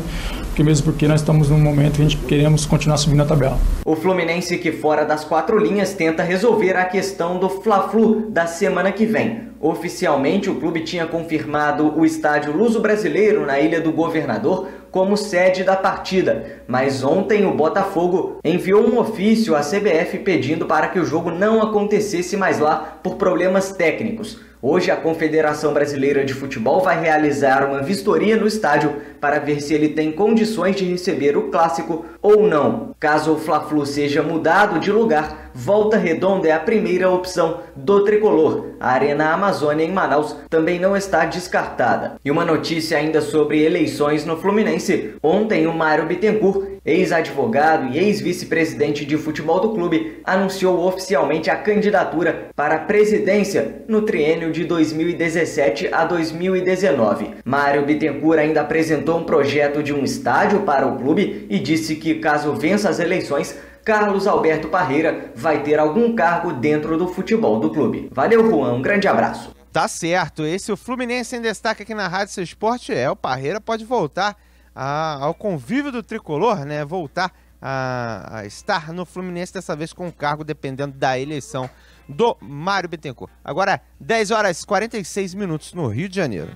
Speaker 21: porque nós estamos num momento que a gente queremos continuar subindo a tabela.
Speaker 6: O Fluminense, que fora das 4 linhas, tenta resolver a questão do Fla-Flu da semana que vem. Oficialmente, o clube tinha confirmado o estádio Luso-Brasileiro na Ilha do Governador como sede da partida, mas ontem o Botafogo enviou um ofício à CBF pedindo para que o jogo não acontecesse mais lá por problemas técnicos. Hoje, a Confederação Brasileira de Futebol vai realizar uma vistoria no estádio para ver se ele tem condições de receber o clássico ou não. Caso o Fla-Flu seja mudado de lugar, Volta Redonda é a primeira opção do tricolor. A Arena Amazônia em Manaus também não está descartada. E uma notícia ainda sobre eleições no Fluminense. Ontem, o Mário Bittencourt, ex-advogado e ex-vice-presidente de futebol do clube, anunciou oficialmente a candidatura para a presidência no triênio de 2017 a 2019. Mário Bittencourt ainda apresentou um projeto de um estádio para o clube e disse que, caso vença as eleições, Carlos Alberto Parreira vai ter algum cargo dentro do futebol do clube. Valeu, Juan, um grande abraço.
Speaker 2: Tá certo, esse é o Fluminense em destaque aqui na Rádio Seu Esporte. O Parreira pode voltar ao convívio do tricolor, né? Voltar a estar no Fluminense, dessa vez com cargo, dependendo da eleição do Mário Bittencourt. Agora, 10 horas e 46 minutos no Rio de Janeiro.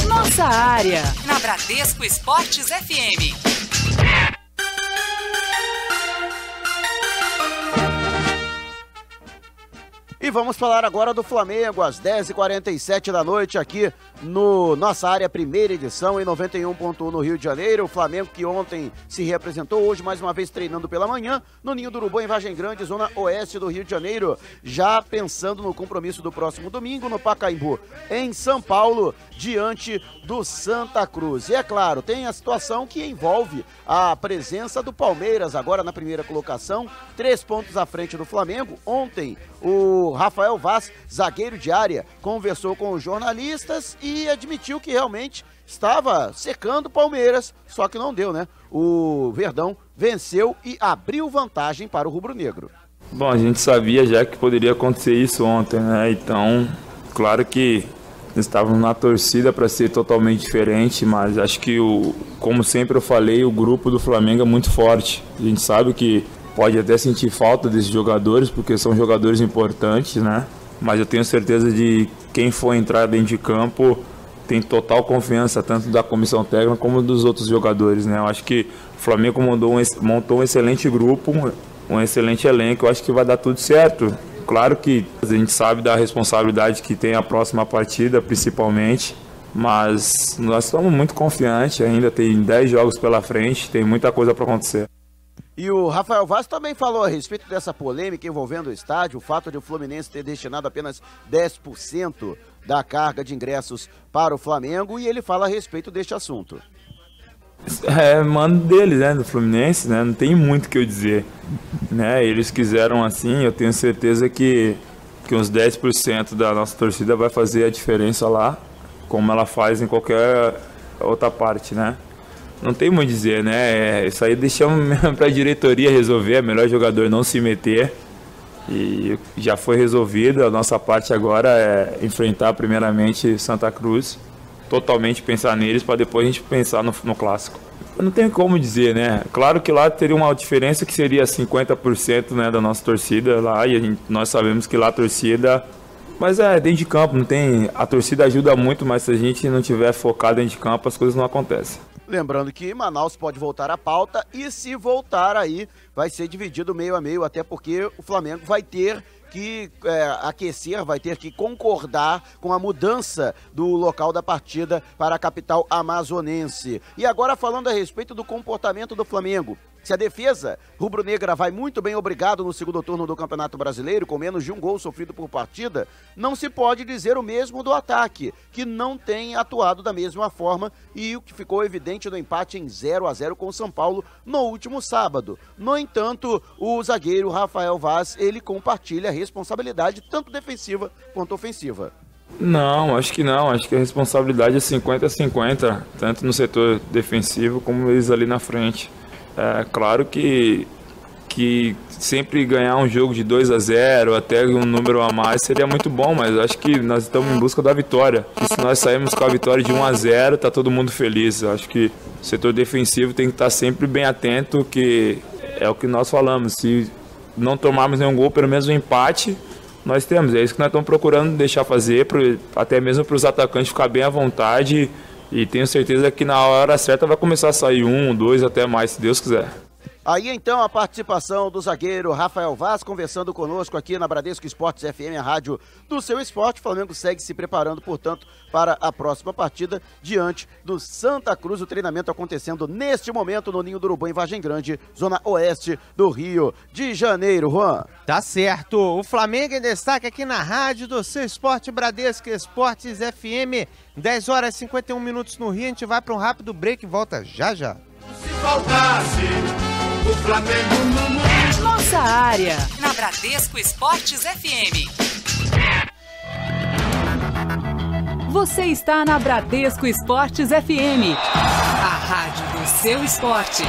Speaker 1: Nossa área, na Bradesco Esportes FM.
Speaker 20: E vamos falar agora do Flamengo, às 10h47 da noite, aqui no Nossa Área, primeira edição, em 91.1 no Rio de Janeiro. O Flamengo que ontem se representou, hoje mais uma vez treinando pela manhã, no Ninho do Urubu, em Vargem Grande, zona oeste do Rio de Janeiro, já pensando no compromisso do próximo domingo, no Pacaembu, em São Paulo, diante do Santa Cruz. E é claro, tem a situação que envolve a presença do Palmeiras, agora na primeira colocação, 3 pontos à frente do Flamengo. Ontem, o Rafael Vaz, zagueiro de área, conversou com os jornalistas e admitiu que realmente estava secando o Palmeiras, só que não deu, né? O Verdão venceu e abriu vantagem para o rubro-negro.
Speaker 22: Bom, a gente sabia já que poderia acontecer isso ontem, né? Então, claro que estávamos na torcida para ser totalmente diferente, mas acho que, como sempre eu falei, o grupo do Flamengo é muito forte. A gente sabe que pode até sentir falta desses jogadores, porque são jogadores importantes, né? Mas eu tenho certeza de quem for entrar dentro de campo tem total confiança, tanto da comissão técnica como dos outros jogadores, né? Eu acho que o Flamengo montou um excelente grupo, um excelente elenco. Eu acho que vai dar tudo certo. Claro que a gente sabe da responsabilidade que tem a próxima partida, principalmente, mas nós estamos muito confiantes ainda, tem 10 jogos pela frente, tem muita coisa para acontecer.
Speaker 20: E o Rafael Vaz também falou a respeito dessa polêmica envolvendo o estádio, o fato de o Fluminense ter destinado apenas 10% da carga de ingressos para o Flamengo, e ele fala a respeito deste assunto.
Speaker 22: Mano deles, né, do Fluminense, né, não tem muito o que eu dizer, né, eles quiseram assim, eu tenho certeza que uns 10% da nossa torcida vai fazer a diferença lá, como ela faz em qualquer outra parte, né. Não tem muito a dizer, né? Isso aí deixamos mesmo para a diretoria resolver. É melhor o jogador não se meter. E já foi resolvido. A nossa parte agora é enfrentar primeiramente Santa Cruz. Totalmente pensar neles para depois a gente pensar no clássico. Não tem como dizer, né? Claro que lá teria uma diferença que seria 50%, né, da nossa torcida lá. E nós sabemos que lá a torcida... Mas dentro de campo, não tem... A torcida ajuda muito, mas se a gente não tiver focado dentro de campo, as coisas não acontecem.
Speaker 20: Lembrando que Manaus pode voltar à pauta, e se voltar aí vai ser dividido meio a meio, até porque o Flamengo vai ter que aquecer, vai ter que concordar com a mudança do local da partida para a capital amazonense. E agora falando a respeito do comportamento do Flamengo. Se a defesa rubro-negra vai muito bem, obrigado, no segundo turno do Campeonato Brasileiro, com menos de um gol sofrido por partida, não se pode dizer o mesmo do ataque, que não tem atuado da mesma forma, e o que ficou evidente no empate em 0-0 com o São Paulo no último sábado. No entanto, o zagueiro Rafael Vaz, ele compartilha a responsabilidade tanto defensiva quanto ofensiva.
Speaker 22: Não, acho que não. Acho que a responsabilidade é 50-50, tanto no setor defensivo como eles ali na frente. É claro que sempre ganhar um jogo de 2-0, até um número a mais, seria muito bom, mas acho que nós estamos em busca da vitória. E se nós sairmos com a vitória de 1-0, tá todo mundo feliz. Acho que o setor defensivo tem que estar sempre bem atento, que é o que nós falamos. Se não tomarmos nenhum gol, pelo menos um empate, nós temos. É isso que nós estamos procurando deixar fazer, até mesmo para os atacantes ficar bem à vontade. E tenho certeza que na hora certa vai começar a sair 1, 2, até mais, se Deus quiser.
Speaker 20: Aí então a participação do zagueiro Rafael Vaz conversando conosco aqui na Bradesco Esportes FM, a rádio do seu esporte. O Flamengo segue se preparando, portanto, para a próxima partida diante do Santa Cruz. O treinamento acontecendo neste momento no Ninho do Urubu, em Vargem Grande, zona oeste do Rio de Janeiro. Juan.
Speaker 2: Tá certo. O Flamengo em destaque aqui na rádio do seu esporte, Bradesco Esportes FM. 10 horas e 51 minutos no Rio. A gente vai para um rápido break e volta já já.
Speaker 1: Se faltasse o Flamengo no mundo. Nossa área, na Bradesco Esportes FM. Você está na Bradesco Esportes FM. A rádio do seu esporte.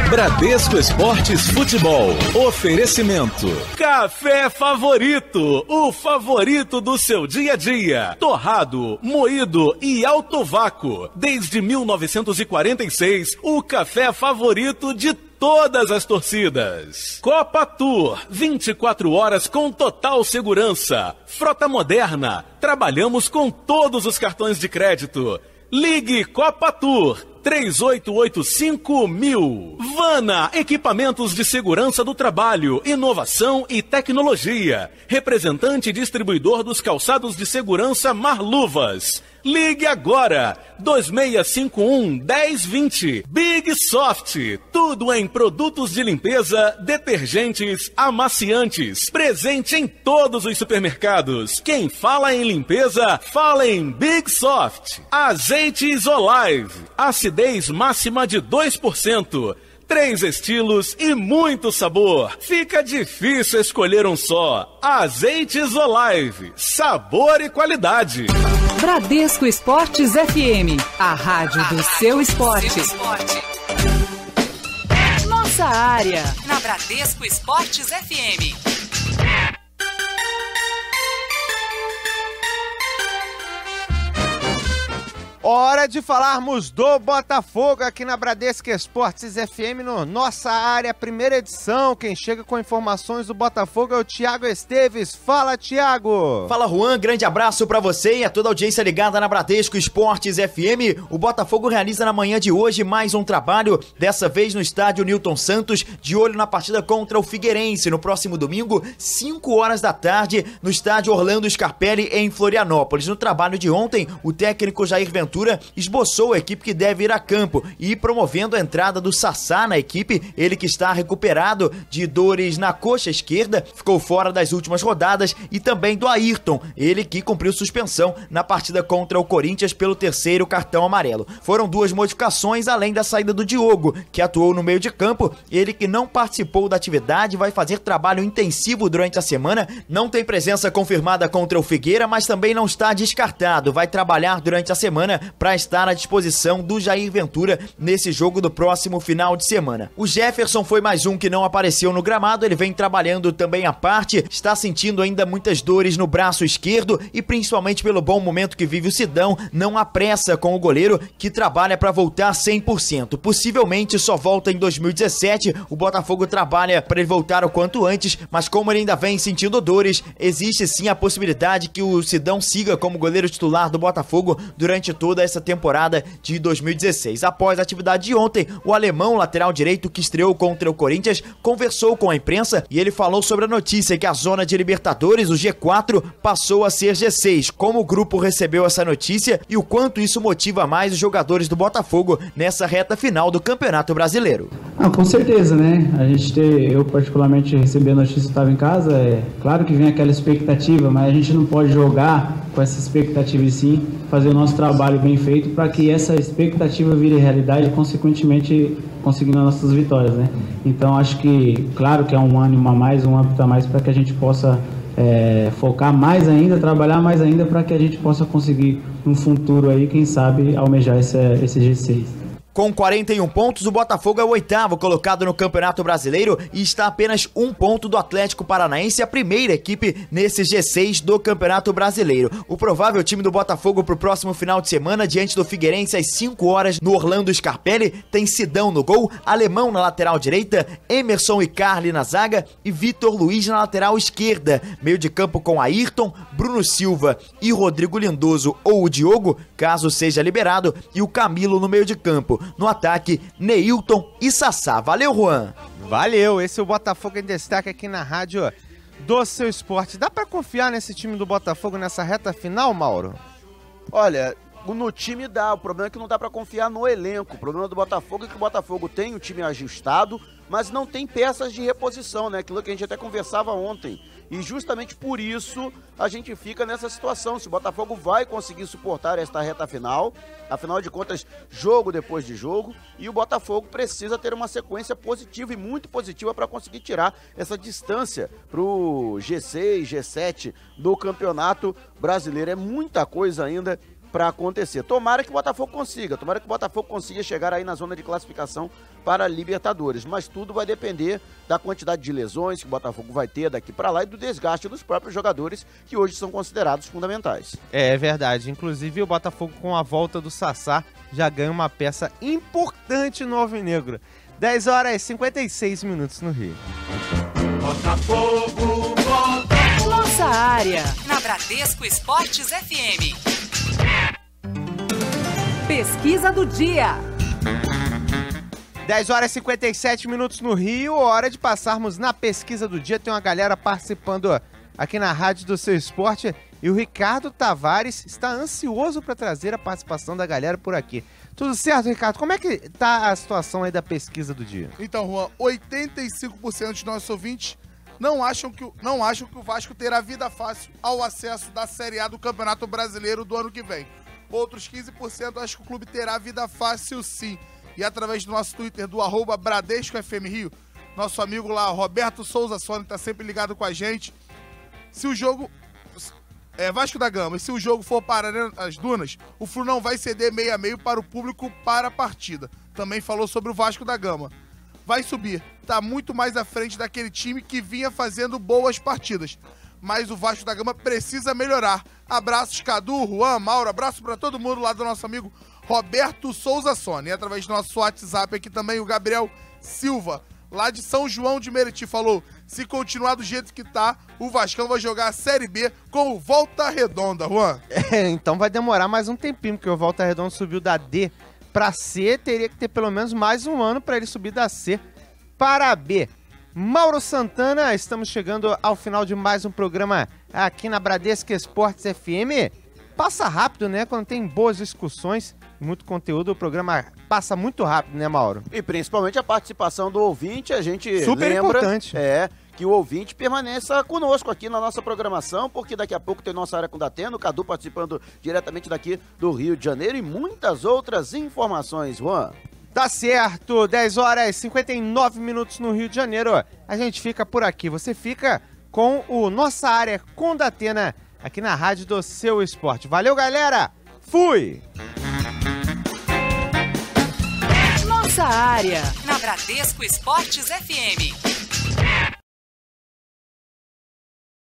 Speaker 16: Bradesco Esportes Futebol. Oferecimento. Café Favorito. O favorito do seu dia a dia. Torrado, moído e alto vácuo. Desde 1946, o café favorito de todas as torcidas. Copa Tour, 24 horas com total segurança. Frota moderna, trabalhamos com todos os cartões de crédito. Ligue Copa Tour 3885.000. Vana, equipamentos de segurança do trabalho, inovação e tecnologia. Representante e distribuidor dos calçados de segurança Marluvas. Ligue agora, 2651-1020. Big Soft, tudo em produtos de limpeza, detergentes, amaciantes. Presente em todos os supermercados. Quem fala em limpeza, fala em Big Soft. Azeites Olive, acidez máxima de 2%. 3 estilos e muito sabor. Fica difícil escolher um só. Azeites Olive, sabor e qualidade.
Speaker 1: Bradesco Esportes FM, a rádio do seu esporte. Nossa área, na Bradesco Esportes FM.
Speaker 2: Hora de falarmos do Botafogo aqui na Bradesco Esportes FM, no Nossa Área, primeira edição. Quem chega com informações do Botafogo é o Thiago Esteves. Fala, Thiago!
Speaker 5: Fala, Juan, grande abraço pra você e a toda a audiência ligada na Bradesco Esportes FM. O Botafogo realiza na manhã de hoje mais um trabalho, dessa vez no estádio Newton Santos, de olho na partida contra o Figueirense, no próximo domingo, 5 horas da tarde, no estádio Orlando Scarpelli, em Florianópolis. No trabalho de ontem, o técnico Jair Ventura esboçou a equipe que deve ir a campo e promovendo a entrada do Sassá na equipe, ele que está recuperado de dores na coxa esquerda, ficou fora das últimas rodadas, e também do Ayrton, ele que cumpriu suspensão na partida contra o Corinthians pelo 3º cartão amarelo. Foram 2 modificações, além da saída do Diogo, que atuou no meio de campo, ele que não participou da atividade, vai fazer trabalho intensivo durante a semana, não tem presença confirmada contra o Figueira, mas também não está descartado, vai trabalhar durante a semana para estar à disposição do Jair Ventura nesse jogo do próximo final de semana. O Jefferson foi mais um que não apareceu no gramado, ele vem trabalhando também à parte, está sentindo ainda muitas dores no braço esquerdo e principalmente pelo bom momento que vive o Sidão, não há pressa com o goleiro que trabalha para voltar 100%. Possivelmente só volta em 2017, o Botafogo trabalha para ele voltar o quanto antes, mas como ele ainda vem sentindo dores, existe sim a possibilidade que o Sidão siga como goleiro titular do Botafogo durante toda toda essa temporada de 2016. Após a atividade de ontem, o alemão lateral direito que estreou contra o Corinthians conversou com a imprensa e ele falou sobre a notícia que a zona de Libertadores, o G4, passou a ser G6, como o grupo recebeu essa notícia e o quanto isso motiva mais os jogadores do Botafogo nessa reta final do Campeonato Brasileiro.
Speaker 7: Com certeza, né? Eu particularmente recebi a notícia que estava em casa, claro que vem aquela expectativa, mas a gente não pode jogar com essa expectativa e sim fazer o nosso trabalho bem feito para que essa expectativa vire realidade e consequentemente conseguindo as nossas vitórias, né? Então acho que, claro que é um ânimo a mais, um âmbito a mais para que a gente possa focar mais ainda, trabalhar mais ainda para que a gente possa conseguir no futuro aí, quem sabe, almejar esse G6.
Speaker 5: Com 41 pontos, o Botafogo é o 8º colocado no Campeonato Brasileiro e está a apenas 1 ponto do Atlético Paranaense, a primeira equipe nesse G6 do Campeonato Brasileiro. O provável time do Botafogo para o próximo final de semana, diante do Figueirense às 5 horas no Orlando Scarpelli, tem Sidão no gol, Alemão na lateral direita, Emerson e Carli na zaga e Vitor Luiz na lateral esquerda. Meio de campo com Ayrton, Bruno Silva e Rodrigo Lindoso ou o Diogo, caso seja liberado, e o Camilo no meio de campo. No ataque, Neilton e Sassá. Valeu, Juan!
Speaker 2: Valeu, esse é o Botafogo em destaque aqui na rádio do Seu Esporte. Dá pra confiar nesse time do Botafogo nessa reta final, Mauro?
Speaker 20: Olha, no time dá, o problema é que não dá pra confiar no elenco. O problema do Botafogo é que o Botafogo tem um time ajustado, mas não tem peças de reposição, né? Aquilo que a gente até conversava ontem. E justamente por isso a gente fica nessa situação, se o Botafogo vai conseguir suportar esta reta final, afinal de contas, jogo depois de jogo, e o Botafogo precisa ter uma sequência positiva e muito positiva para conseguir tirar essa distância para o G6, G7 do Campeonato Brasileiro. É muita coisa ainda para acontecer. Tomara que o Botafogo consiga chegar aí na zona de classificação para a Libertadores, mas tudo vai depender da quantidade de lesões que o Botafogo vai ter daqui para lá e do desgaste dos próprios jogadores, que hoje são considerados fundamentais.
Speaker 2: É verdade, inclusive o Botafogo, com a volta do Sassá, já ganha uma peça importante no Alvinegro. 10 horas e 56 minutos no Rio.
Speaker 1: Botafogo, Botafogo. Nossa área, na Bradesco Esportes FM. Pesquisa do dia.
Speaker 2: 10 horas e 57 minutos no Rio, hora de passarmos na pesquisa do dia. Tem uma galera participando aqui na Rádio do Seu Esporte e o Ricardo Tavares está ansioso para trazer a participação da galera por aqui. Tudo certo, Ricardo? Como é que tá a situação aí da pesquisa do dia?
Speaker 8: Então, Juan, 85% dos nossos ouvintes não acham que o Vasco terá vida fácil ao acesso da Série A do Campeonato Brasileiro do ano que vem. Outros 15% acham que o clube terá vida fácil sim. E através do nosso Twitter, do @BradescoFMRio, nosso amigo lá, Roberto Souza Sônia, está sempre ligado com a gente. Se o jogo... Vasco da Gama, e se o jogo for para as Dunas, o Flu não vai ceder 6-6 para o público para a partida. Também falou sobre o Vasco da Gama. Vai subir, tá muito mais à frente daquele time que vinha fazendo boas partidas. Mas o Vasco da Gama precisa melhorar. Abraços, Cadu, Juan, Mauro, abraço para todo mundo lá do nosso amigo Roberto Souza Sônia. E através do nosso WhatsApp aqui também o Gabriel Silva, lá de São João de Meriti, falou: se continuar do jeito que tá, o Vascão vai jogar a Série B com o Volta Redonda, Juan.
Speaker 2: Então vai demorar mais um tempinho, porque o Volta Redonda subiu da D pra C, teria que ter pelo menos mais um ano para ele subir da C para a B. Mauro Santana, estamos chegando ao final de mais um programa aqui na Bradesco Esportes FM. Passa rápido, né? Quando tem boas discussões, muito conteúdo, o programa passa muito rápido, né, Mauro?
Speaker 20: E principalmente a participação do ouvinte, a gente
Speaker 2: super
Speaker 20: lembra
Speaker 2: importante.
Speaker 20: Que o ouvinte permaneça conosco aqui na nossa programação, porque daqui a pouco tem nossa área com o Datena, o Cadu participando diretamente daqui do Rio de Janeiro e muitas outras informações, Juan.
Speaker 2: Tá certo, 10 horas e 59 minutos no Rio de Janeiro. A gente fica por aqui, você fica com o Nossa Área com o Datena aqui na Rádio do Seu Esporte. Valeu, galera! Fui!
Speaker 1: Nossa Área, na Bradesco Esportes FM.